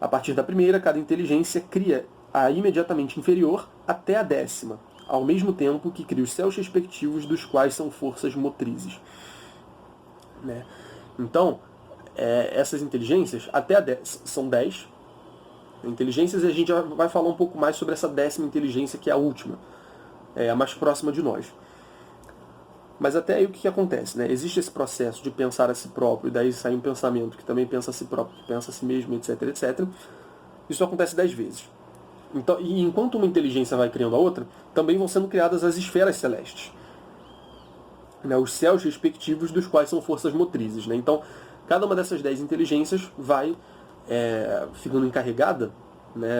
A partir da primeira, cada inteligência cria a imediatamente inferior até a 10ª, ao mesmo tempo que cria os céus respectivos, dos quais são forças motrizes. Então, essas inteligências, até a 10, são 10 inteligências, e a gente já vai falar um pouco mais sobre essa 10ª inteligência, que é a última, a mais próxima de nós. Mas até aí o que acontece? Existe esse processo de pensar a si próprio, e daí sai um pensamento que também pensa a si próprio, que pensa a si mesmo, etc, etc. Isso acontece 10 vezes. Então, e enquanto uma inteligência vai criando a outra, também vão sendo criadas as esferas celestes. Os céus respectivos, dos quais são forças motrizes. Então, cada uma dessas 10 inteligências vai ficando encarregada,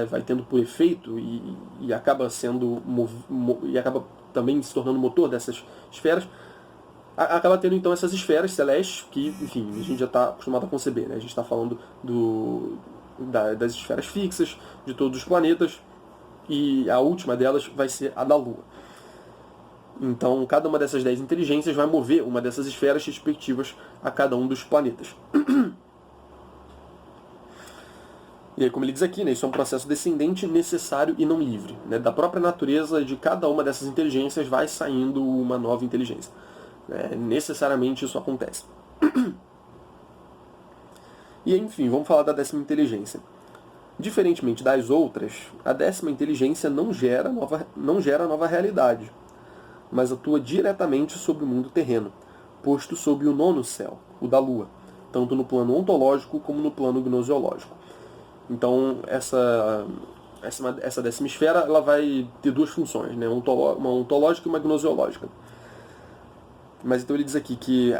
vai tendo por efeito e acaba sendo e acaba também se tornando motor dessas esferas, acaba tendo então essas esferas celestes que, enfim, a gente já está acostumado a conceber. A gente está falando das esferas fixas, de todos os planetas, e a última delas vai ser a da Lua. Então, cada uma dessas 10 inteligências vai mover uma dessas esferas respectivas a cada um dos planetas. E aí, como ele diz aqui, isso é um processo descendente, necessário e não livre. Da própria natureza de cada uma dessas inteligências vai saindo uma nova inteligência. Necessariamente isso acontece. E enfim, vamos falar da 10ª inteligência. Diferentemente das outras, a 10ª inteligência não gera nova realidade, mas atua diretamente sobre o mundo terreno, posto sob o 9º céu, o da Lua, tanto no plano ontológico como no plano gnoseológico. Então, essa décima esfera ela vai ter duas funções, né? Uma ontológica e uma gnoseológica. Mas então ele diz aqui que,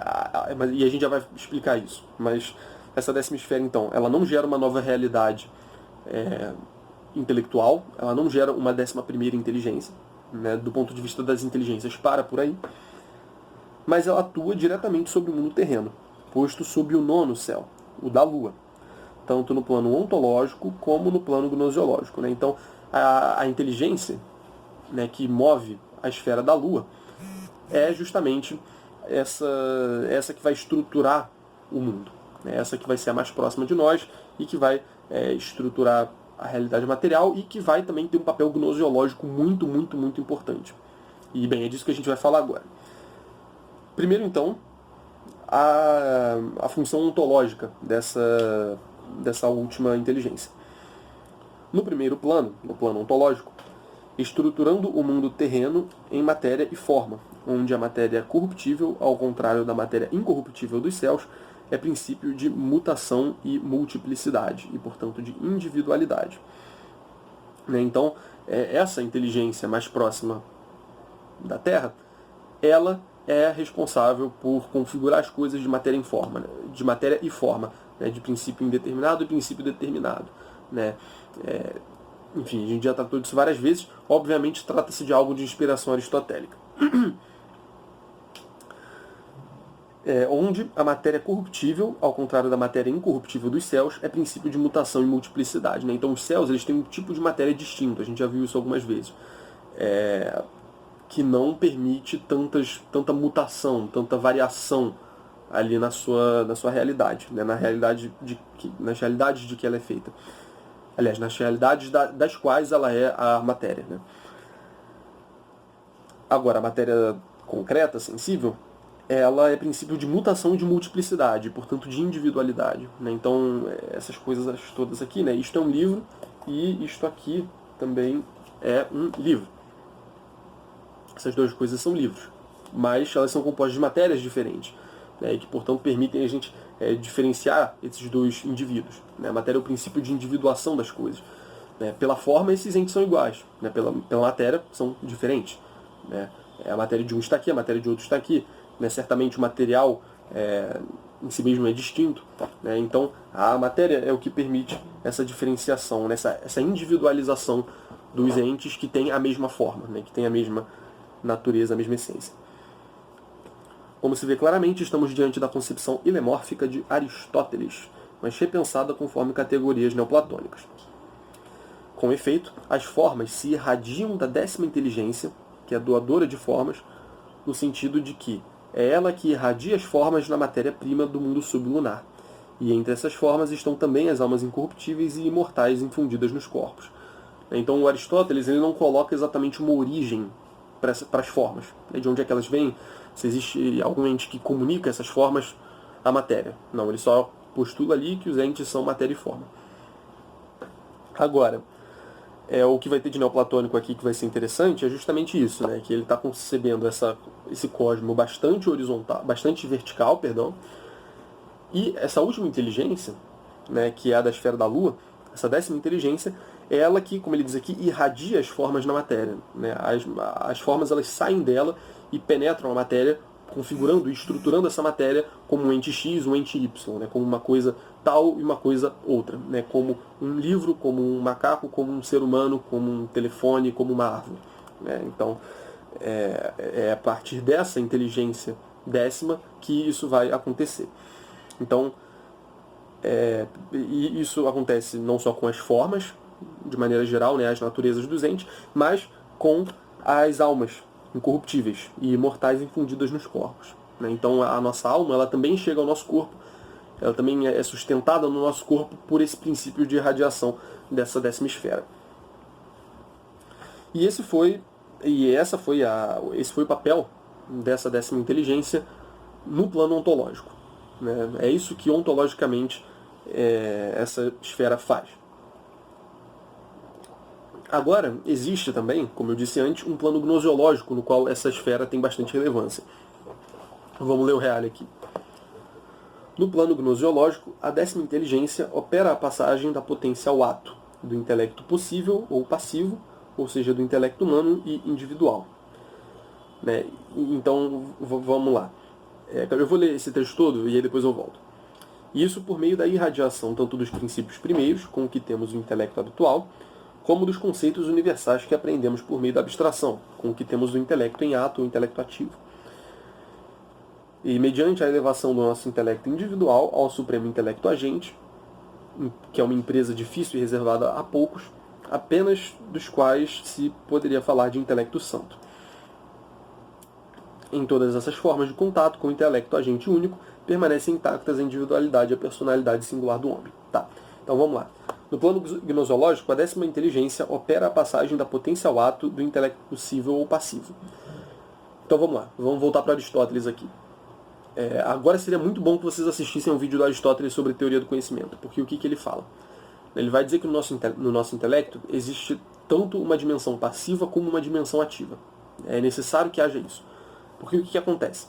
e a gente já vai explicar isso, mas essa décima esfera então, ela não gera uma nova realidade intelectual, ela não gera uma 11ª inteligência, né, do ponto de vista das inteligências para por aí, mas ela atua diretamente sobre o mundo terreno, posto sob o 9º céu, o da Lua, tanto no plano ontológico como no plano gnoseológico. Né? Então, a inteligência, né, que move a esfera da Lua é justamente essa que vai estruturar o mundo, né? Essa que vai ser a mais próxima de nós e que vai estruturar a realidade material e que vai também ter um papel gnoseológico muito, muito, muito importante. E, bem, é disso que a gente vai falar agora. Primeiro, então, a função ontológica dessa última inteligência. No primeiro plano, no plano ontológico, estruturando o mundo terreno em matéria e forma, onde a matéria corruptível, ao contrário da matéria incorruptível dos céus, é princípio de mutação e multiplicidade, e, portanto, de individualidade. Então, essa inteligência mais próxima da Terra, ela é responsável por configurar as coisas de matéria em forma, né? De matéria e forma, né? De princípio indeterminado e princípio determinado. Né? Enfim, a gente já tratou disso várias vezes. Obviamente, trata-se de algo de inspiração aristotélica. Onde a matéria corruptível, ao contrário da matéria incorruptível dos céus, é princípio de mutação e multiplicidade. Né? Então, os céus eles têm um tipo de matéria distinto. A gente já viu isso algumas vezes. Que não permite tanta mutação, tanta variação ali na sua realidade, né? nas realidades de que ela é feita. Aliás, nas realidades das quais ela é a matéria. Né? Agora, a matéria concreta, sensível, ela é princípio de mutação e de multiplicidade, portanto de individualidade. Né? Então, essas coisas todas aqui, né? Isto é um livro e isto aqui também é um livro. Essas duas coisas são livros, mas elas são compostas de matérias diferentes, né, e que, portanto, permitem a gente diferenciar esses dois indivíduos. Né? A matéria é o princípio de individuação das coisas. Né? Pela forma, esses entes são iguais. Né? Pela matéria, são diferentes. Né? A matéria de um está aqui, a matéria de outro está aqui. Né? Certamente o material em si mesmo é distinto. Né? Então, a matéria é o que permite essa diferenciação, né? essa individualização dos entes que têm a mesma forma, né? Que têm a mesma natureza, a mesma essência. Como se vê claramente, estamos diante da concepção ilemórfica de Aristóteles, mas repensada conforme categorias neoplatônicas. Com efeito, as formas se irradiam da 10ª inteligência, que é a doadora de formas, no sentido de que é ela que irradia as formas na matéria-prima do mundo sublunar. E entre essas formas estão também as almas incorruptíveis e imortais infundidas nos corpos. Então, o Aristóteles ele não coloca exatamente uma origem para as formas. De onde é que elas vêm? Se existe algum ente que comunica essas formas à matéria. Não, ele só postula ali que os entes são matéria e forma. Agora, o que vai ter de neoplatônico aqui que vai ser interessante é justamente isso, né? Que ele está concebendo esse cosmo bastante horizontal, bastante vertical, perdão, e essa última inteligência, né, que é a da esfera da Lua, essa 10ª inteligência, é ela que, como ele diz aqui, irradia as formas na matéria. Né? As formas elas saem dela e penetram a matéria, configurando e estruturando essa matéria como um ente X, um ente Y, né? Como uma coisa tal e uma coisa outra. Né? Como um livro, como um macaco, como um ser humano, como um telefone, como uma árvore. Né? Então, é a partir dessa inteligência 10ª que isso vai acontecer. Então, e isso acontece não só com as formas, de maneira geral, né, as naturezas dos entes, mas com as almas incorruptíveis e imortais infundidas nos corpos. Né? Então a nossa alma ela também chega ao nosso corpo, ela também é sustentada no nosso corpo por esse princípio de irradiação dessa 10ª esfera. E esse foi o papel dessa 10ª inteligência no plano ontológico. Né? É isso que ontologicamente essa esfera faz. Agora, existe também, como eu disse antes, um plano gnoseológico no qual essa esfera tem bastante relevância. Vamos ler o Reale aqui. No plano gnoseológico, a 10ª inteligência opera a passagem da potência ao ato, do intelecto possível ou passivo, ou seja, do intelecto humano e individual. Né? Então, vamos lá. Eu vou ler esse texto todo e aí depois eu volto. Isso por meio da irradiação tanto dos princípios primeiros, com o que temos o intelecto habitual, como dos conceitos universais que aprendemos por meio da abstração, com o que temos o intelecto em ato ou intelecto ativo. E mediante a elevação do nosso intelecto individual ao supremo intelecto agente, que é uma empresa difícil e reservada a poucos, apenas dos quais se poderia falar de intelecto santo. Em todas essas formas de contato com o intelecto agente único, permanecem intactas a individualidade e a personalidade singular do homem. Tá. Então vamos lá. No plano gnoseológico, a 10ª inteligência opera a passagem da potência ao ato do intelecto possível ou passivo. Então vamos lá. Vamos voltar para Aristóteles aqui. Agora seria muito bom que vocês assistissem um vídeo do Aristóteles sobre teoria do conhecimento, porque o que ele fala? Ele vai dizer que no nosso intelecto existe tanto uma dimensão passiva como uma dimensão ativa. É necessário que haja isso. Porque o que acontece?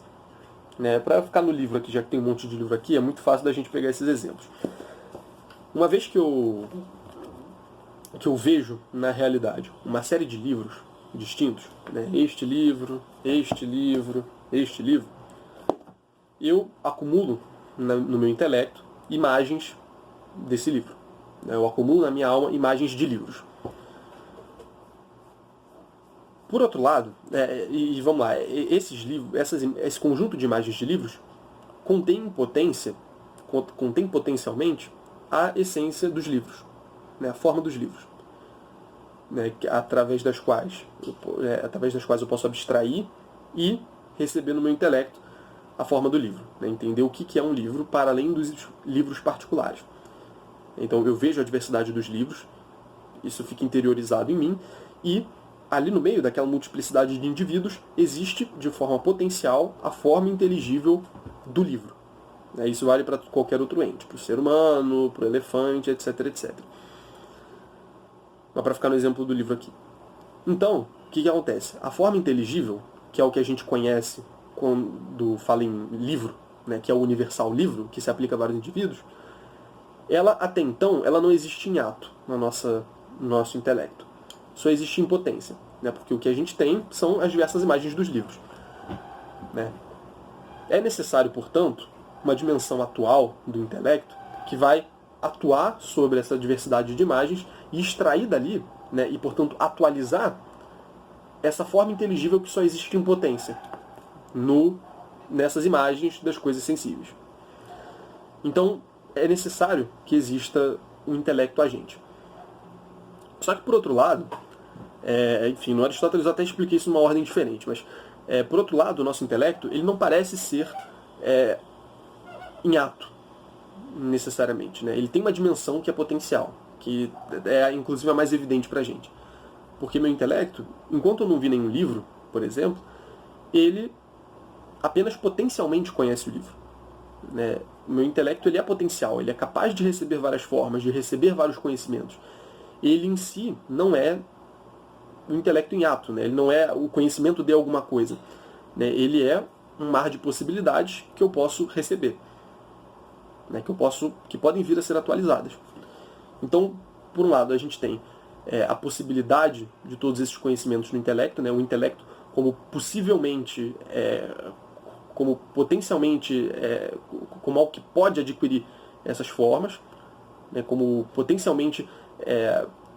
Para ficar no livro aqui, já que tem um monte de livro aqui, é muito fácil da gente pegar esses exemplos. Uma vez que eu vejo, na realidade, uma série de livros distintos, este livro, eu acumulo no meu intelecto imagens desse livro. Eu acumulo na minha alma imagens de livros. Por outro lado, e vamos lá, esses livros, esse conjunto de imagens de livros contém potencialmente a essência dos livros, a forma dos livros, através das quais eu posso abstrair e receber no meu intelecto a forma do livro, entender o que é um livro para além dos livros particulares. Então eu vejo a diversidade dos livros, isso fica interiorizado em mim, e ali no meio daquela multiplicidade de indivíduos existe de forma potencial a forma inteligível do livro. Isso vale para qualquer outro ente, para o ser humano, para o elefante, etc, etc. Mas para ficar no exemplo do livro aqui. Então, o que acontece? A forma inteligível, que é o que a gente conhece quando fala em livro, que é o universal livro, que se aplica a vários indivíduos, ela até então ela não existe em ato no nosso intelecto. Só existe em potência, porque o que a gente tem são as diversas imagens dos livros. É necessário, portanto, uma dimensão atual do intelecto que vai atuar sobre essa diversidade de imagens e extrair dali, e, portanto, atualizar essa forma inteligível que só existe em potência nessas imagens das coisas sensíveis. Então, é necessário que exista um intelecto agente. Só que, por outro lado, enfim, no Aristóteles eu até expliquei isso numa ordem diferente, mas, por outro lado, o nosso intelecto ele não parece ser em ato, necessariamente. Ele tem uma dimensão que é potencial, que é, inclusive, a mais evidente para a gente. Porque meu intelecto, enquanto eu não vi nenhum livro, por exemplo, ele apenas potencialmente conhece o livro. O meu intelecto ele é potencial, ele é capaz de receber várias formas, de receber vários conhecimentos. Ele em si não é o intelecto em ato, ele não é o conhecimento de alguma coisa. Ele é um mar de possibilidades que eu posso receber, que podem vir a ser atualizadas. Então, por um lado, a gente tem a possibilidade de todos esses conhecimentos no intelecto, o intelecto como possivelmente, como potencialmente, como algo que pode adquirir essas formas, como potencialmente,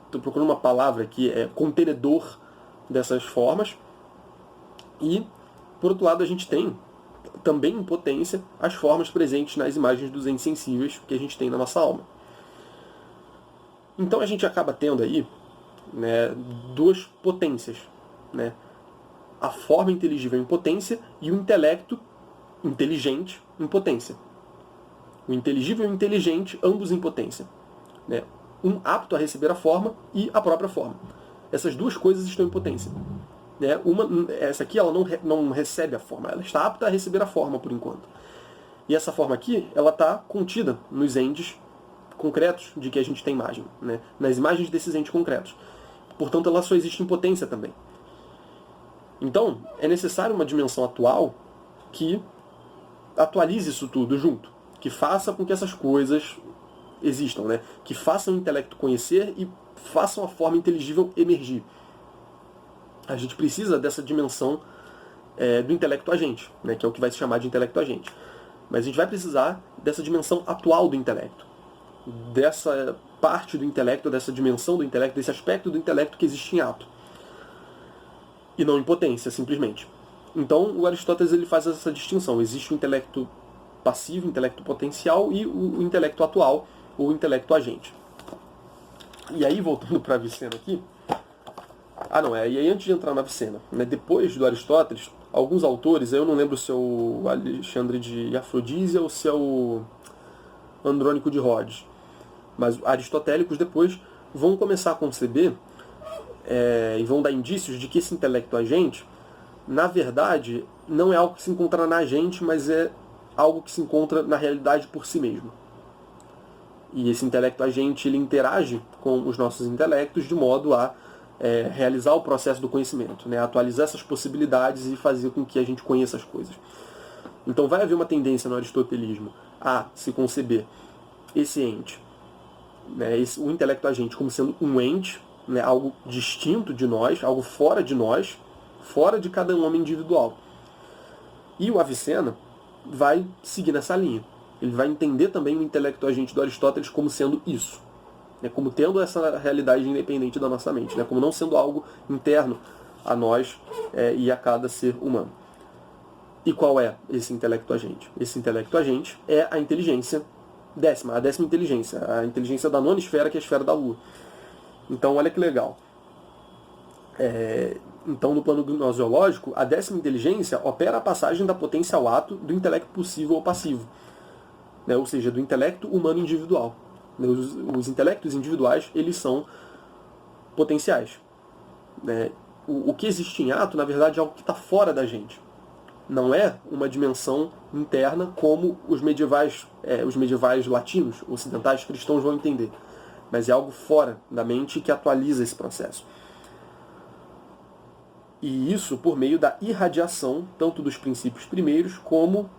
estou procurando uma palavra aqui, contenedor dessas formas. E, por outro lado, a gente tem também em potência as formas presentes nas imagens dos entes sensíveis que a gente tem na nossa alma. Então a gente acaba tendo aí duas potências. A forma inteligível em potência e o intelecto inteligente em potência. O inteligível e o inteligente, ambos em potência. Um apto a receber a forma e a própria forma. Essas duas coisas estão em potência. Essa aqui ela não recebe a forma, ela está apta a receber a forma por enquanto. E essa forma aqui, ela está contida nos entes concretos de que a gente tem imagem, nas imagens desses entes concretos. Portanto, ela só existe em potência também. Então, é necessário uma dimensão atual que atualize isso tudo junto, que faça com que essas coisas existam, que faça o intelecto conhecer e façam a forma inteligível emergir. A gente precisa dessa dimensão do intelecto agente, né, que é o que vai se chamar de intelecto agente. Mas a gente vai precisar dessa dimensão atual do intelecto, dessa parte do intelecto, dessa dimensão do intelecto, desse aspecto do intelecto que existe em ato. E não em potência, simplesmente. Então, o Aristóteles ele faz essa distinção. Existe o intelecto passivo, o intelecto potencial e o intelecto atual, ou o intelecto agente. E aí, voltando para Avicena aqui... E aí antes de entrar na Avicena, né, depois do Aristóteles, alguns autores, eu não lembro se é o Alexandre de Afrodísia ou se é o Andrônico de Rhodes, mas aristotélicos depois vão começar a conceber e vão dar indícios de que esse intelecto agente, na verdade, não é algo que se encontra na gente, mas é algo que se encontra na realidade por si mesmo. E esse intelecto agente, ele interage com os nossos intelectos de modo a realizar o processo do conhecimento, né? Atualizar essas possibilidades e fazer com que a gente conheça as coisas. Então vai haver uma tendência no aristotelismo a se conceber esse ente, né, o intelecto agente, como sendo um ente, né, algo distinto de nós, algo fora de nós, fora de cada homem individual. E o Avicena vai seguir nessa linha. Ele vai entender também o intelecto agente do Aristóteles como sendo isso, né, como tendo essa realidade independente da nossa mente, né, como não sendo algo interno a nós e a cada ser humano. E qual é esse intelecto agente? Esse intelecto agente é a inteligência a décima inteligência, a inteligência da nona esfera, que é a esfera da Lua. Então, olha que legal. Então, no plano gnoseológico, a décima inteligência opera a passagem da potência ao ato do intelecto possível ou passivo, né? Ou seja, do intelecto humano individual. Os intelectos individuais, eles são potenciais, né? O que existe em ato, na verdade, é algo que está fora da gente. Não é uma dimensão interna como os medievais latinos, ocidentais, cristãos vão entender. Mas é algo fora da mente que atualiza esse processo. E isso por meio da irradiação, tanto dos princípios primeiros, como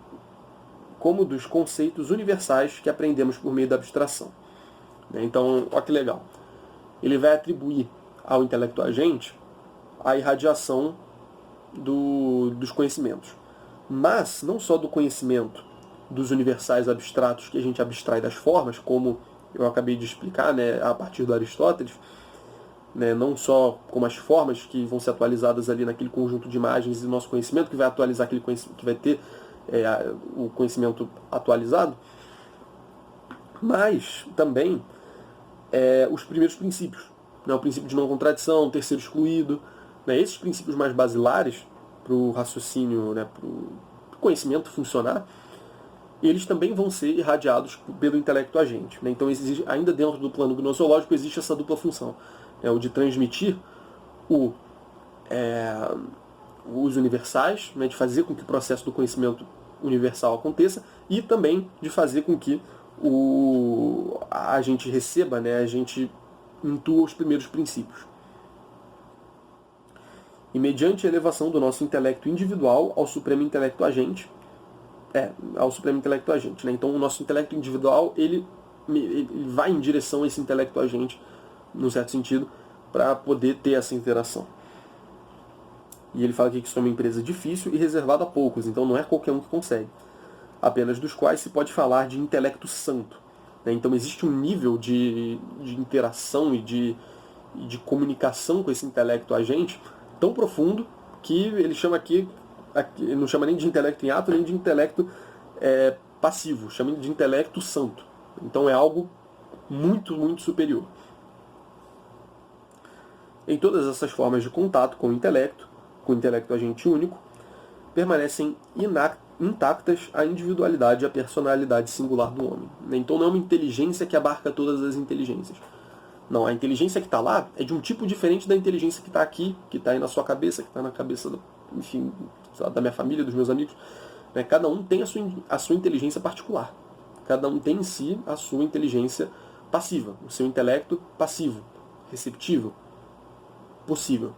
dos conceitos universais que aprendemos por meio da abstração. Então, olha que legal. Ele vai atribuir ao intelecto agente a irradiação dos conhecimentos. Mas, não só do conhecimento dos universais abstratos que a gente abstrai das formas, como eu acabei de explicar, né, a partir do Aristóteles, né, não só como as formas que vão ser atualizadas ali naquele conjunto de imagens e nosso conhecimento, que vai atualizar aquele conhecimento, que vai ter o conhecimento atualizado, mas também os primeiros princípios, né, o princípio de não contradição, o terceiro excluído, né, esses princípios mais basilares para o raciocínio, né, para o conhecimento funcionar, eles também vão ser irradiados pelo intelecto agente, né? Então, ainda dentro do plano gnoseológico existe essa dupla função, né, o de transmitir os universais, né, de fazer com que o processo do conhecimento universal aconteça, e também de fazer com que a gente receba, né, a gente intua os primeiros princípios. E mediante a elevação do nosso intelecto individual ao supremo intelecto agente, né? Então o nosso intelecto individual, ele vai em direção a esse intelecto agente, num certo sentido, para poder ter essa interação. E ele fala aqui que isso é uma empresa difícil e reservada a poucos, então não é qualquer um que consegue. Apenas dos quais se pode falar de intelecto santo, né? Então existe um nível de interação e de comunicação com esse intelecto agente tão profundo que ele chama aqui, ele não chama nem de intelecto em ato, nem de intelecto passivo, chama de intelecto santo. Então é algo muito, muito superior. Em todas essas formas de contato com o intelecto agente único, permanecem intactas a individualidade e a personalidade singular do homem. Então não é uma inteligência que abarca todas as inteligências. Não, a inteligência que está lá é de um tipo diferente da inteligência que está aqui, que está aí na sua cabeça, que está na cabeça, enfim, da minha família, dos meus amigos. Cada um tem a sua inteligência particular. Cada um tem em si a sua inteligência passiva, o seu intelecto passivo, receptivo, possível,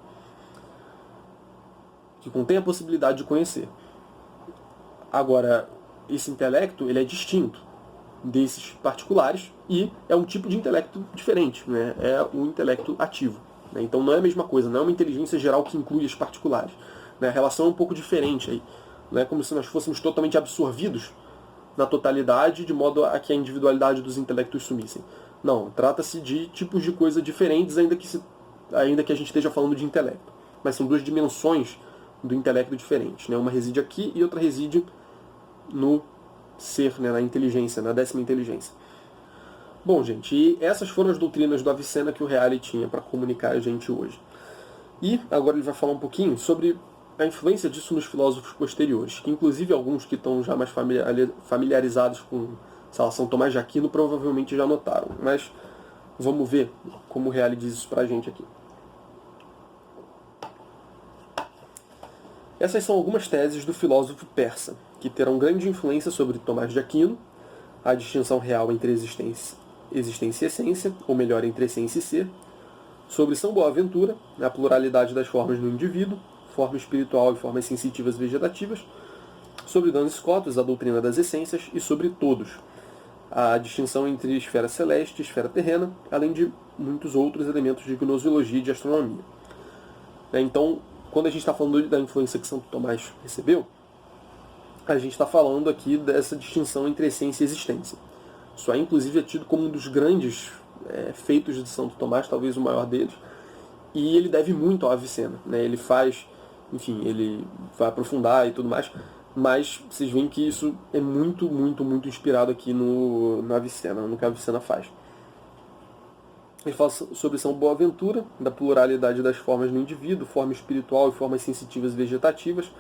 que contém a possibilidade de conhecer. Agora, esse intelecto ele é distinto desses particulares, e é um tipo de intelecto diferente, né? É o intelecto ativo. Né? Então não é a mesma coisa, não é uma inteligência geral que inclui as particulares. Né? A relação é um pouco diferente aí. Não é como se nós fôssemos totalmente absorvidos na totalidade, de modo a que a individualidade dos intelectos sumissem. Não, trata-se de tipos de coisa diferentes, ainda que a gente esteja falando de intelecto. Mas são duas dimensões do intelecto diferentes. Né? Uma reside aqui e outra reside no ser, né? Na inteligência, na 10ª inteligência. Bom, gente, e essas foram as doutrinas do Avicena que o Reale tinha para comunicar a gente hoje. E agora ele vai falar um pouquinho sobre a influência disso nos filósofos posteriores, que inclusive alguns que estão já mais familiarizados com São Tomás de Aquino provavelmente já notaram. Mas vamos ver como o Reale diz isso para a gente aqui. Essas são algumas teses do filósofo persa, que terão grande influência sobre Tomás de Aquino, a distinção real entre existência e essência, ou melhor, entre essência e ser, sobre São Boaventura, a pluralidade das formas no indivíduo, forma espiritual e formas sensitivas vegetativas, sobre Duns Scotus, a doutrina das essências, e sobre todos, a distinção entre esfera celeste e esfera terrena, além de muitos outros elementos de gnoseologia e de astronomia. Então, quando a gente está falando da influência que Santo Tomás recebeu, a gente está falando aqui dessa distinção entre essência e existência. Isso aí, inclusive, é tido como um dos grandes feitos de Santo Tomás, talvez o maior deles, e ele deve muito ao Avicena. Né? Ele faz, enfim, ele vai aprofundar e tudo mais, mas vocês veem que isso é muito, muito, muito inspirado aqui no Avicena, no que a Avicena faz. Ele fala sobre São Boaventura, da pluralidade das formas no indivíduo, forma espiritual e formas sensitivas vegetativas.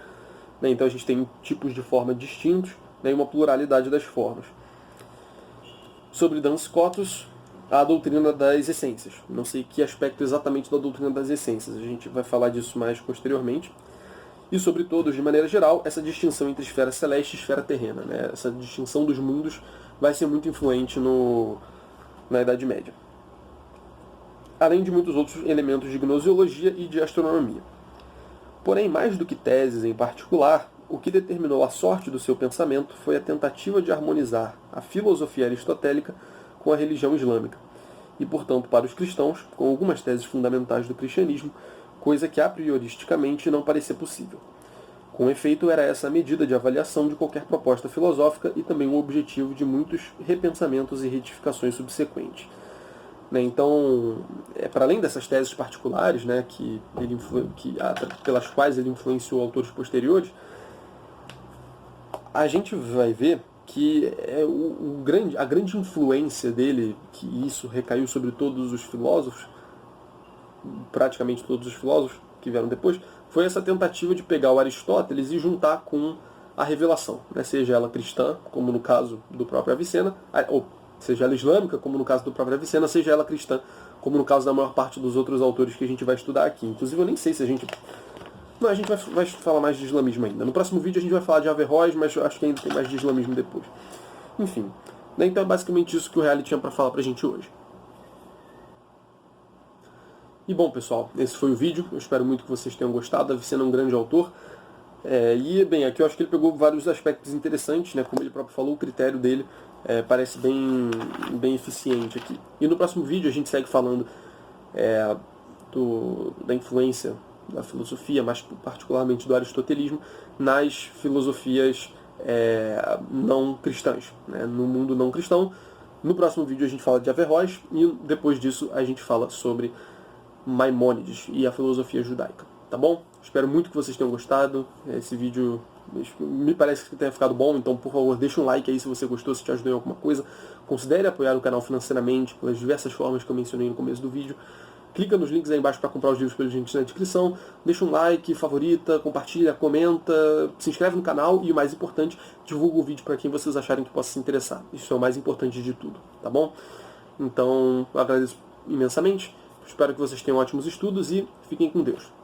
Né? Então a gente tem tipos de forma distintos, né? E uma pluralidade das formas. Sobre Duns Scotus, a doutrina das essências. Não sei que aspecto exatamente da doutrina das essências, a gente vai falar disso mais posteriormente. E sobre todos, de maneira geral, essa distinção entre esfera celeste e esfera terrena. Né? Essa distinção dos mundos vai ser muito influente na Idade Média. Além de muitos outros elementos de gnoseologia e de astronomia. Porém, mais do que teses em particular, o que determinou a sorte do seu pensamento foi a tentativa de harmonizar a filosofia aristotélica com a religião islâmica, e, portanto, para os cristãos, com algumas teses fundamentais do cristianismo, coisa que a prioristicamente não parecia possível. Com efeito, era essa a medida de avaliação de qualquer proposta filosófica e também o objetivo de muitos repensamentos e retificações subsequentes. Né, então, para além dessas teses particulares, né, pelas quais ele influenciou autores posteriores, a gente vai ver que a grande influência dele, que isso recaiu sobre todos os filósofos, praticamente todos os filósofos que vieram depois, foi essa tentativa de pegar o Aristóteles e juntar com a revelação, né, seja ela cristã, como no caso do próprio Avicena, ou seja ela islâmica, como no caso do próprio Avicena, seja ela cristã, como no caso da maior parte dos outros autores que a gente vai estudar aqui. Inclusive, eu nem sei se a gente... Não, a gente vai falar mais de islamismo ainda. No próximo vídeo a gente vai falar de Averroes, mas eu acho que ainda tem mais de islamismo depois. Enfim, né, então é basicamente isso que o Reale tinha para falar pra gente hoje. E bom, pessoal, esse foi o vídeo. Eu espero muito que vocês tenham gostado. Avicena é um grande autor. E, bem, aqui eu acho que ele pegou vários aspectos interessantes, né? Como ele próprio falou, o critério dele parece bem eficiente aqui. E no próximo vídeo a gente segue falando da influência da filosofia, mais particularmente do aristotelismo, nas filosofias não cristãs, né? No mundo não cristão. No próximo vídeo a gente fala de Averroes e depois disso a gente fala sobre Maimônides e a filosofia judaica. Tá bom? Espero muito que vocês tenham gostado. Esse vídeo me parece que tenha ficado bom, então por favor deixa um like aí se você gostou, se te ajudou em alguma coisa. Considere apoiar o canal financeiramente pelas diversas formas que eu mencionei no começo do vídeo. Clica nos links aí embaixo para comprar os livros pelos links na descrição. Deixa um like, favorita, compartilha, comenta, se inscreve no canal e o mais importante, divulga o vídeo para quem vocês acharem que possa se interessar. Isso é o mais importante de tudo, tá bom? Então, eu agradeço imensamente. Espero que vocês tenham ótimos estudos e fiquem com Deus.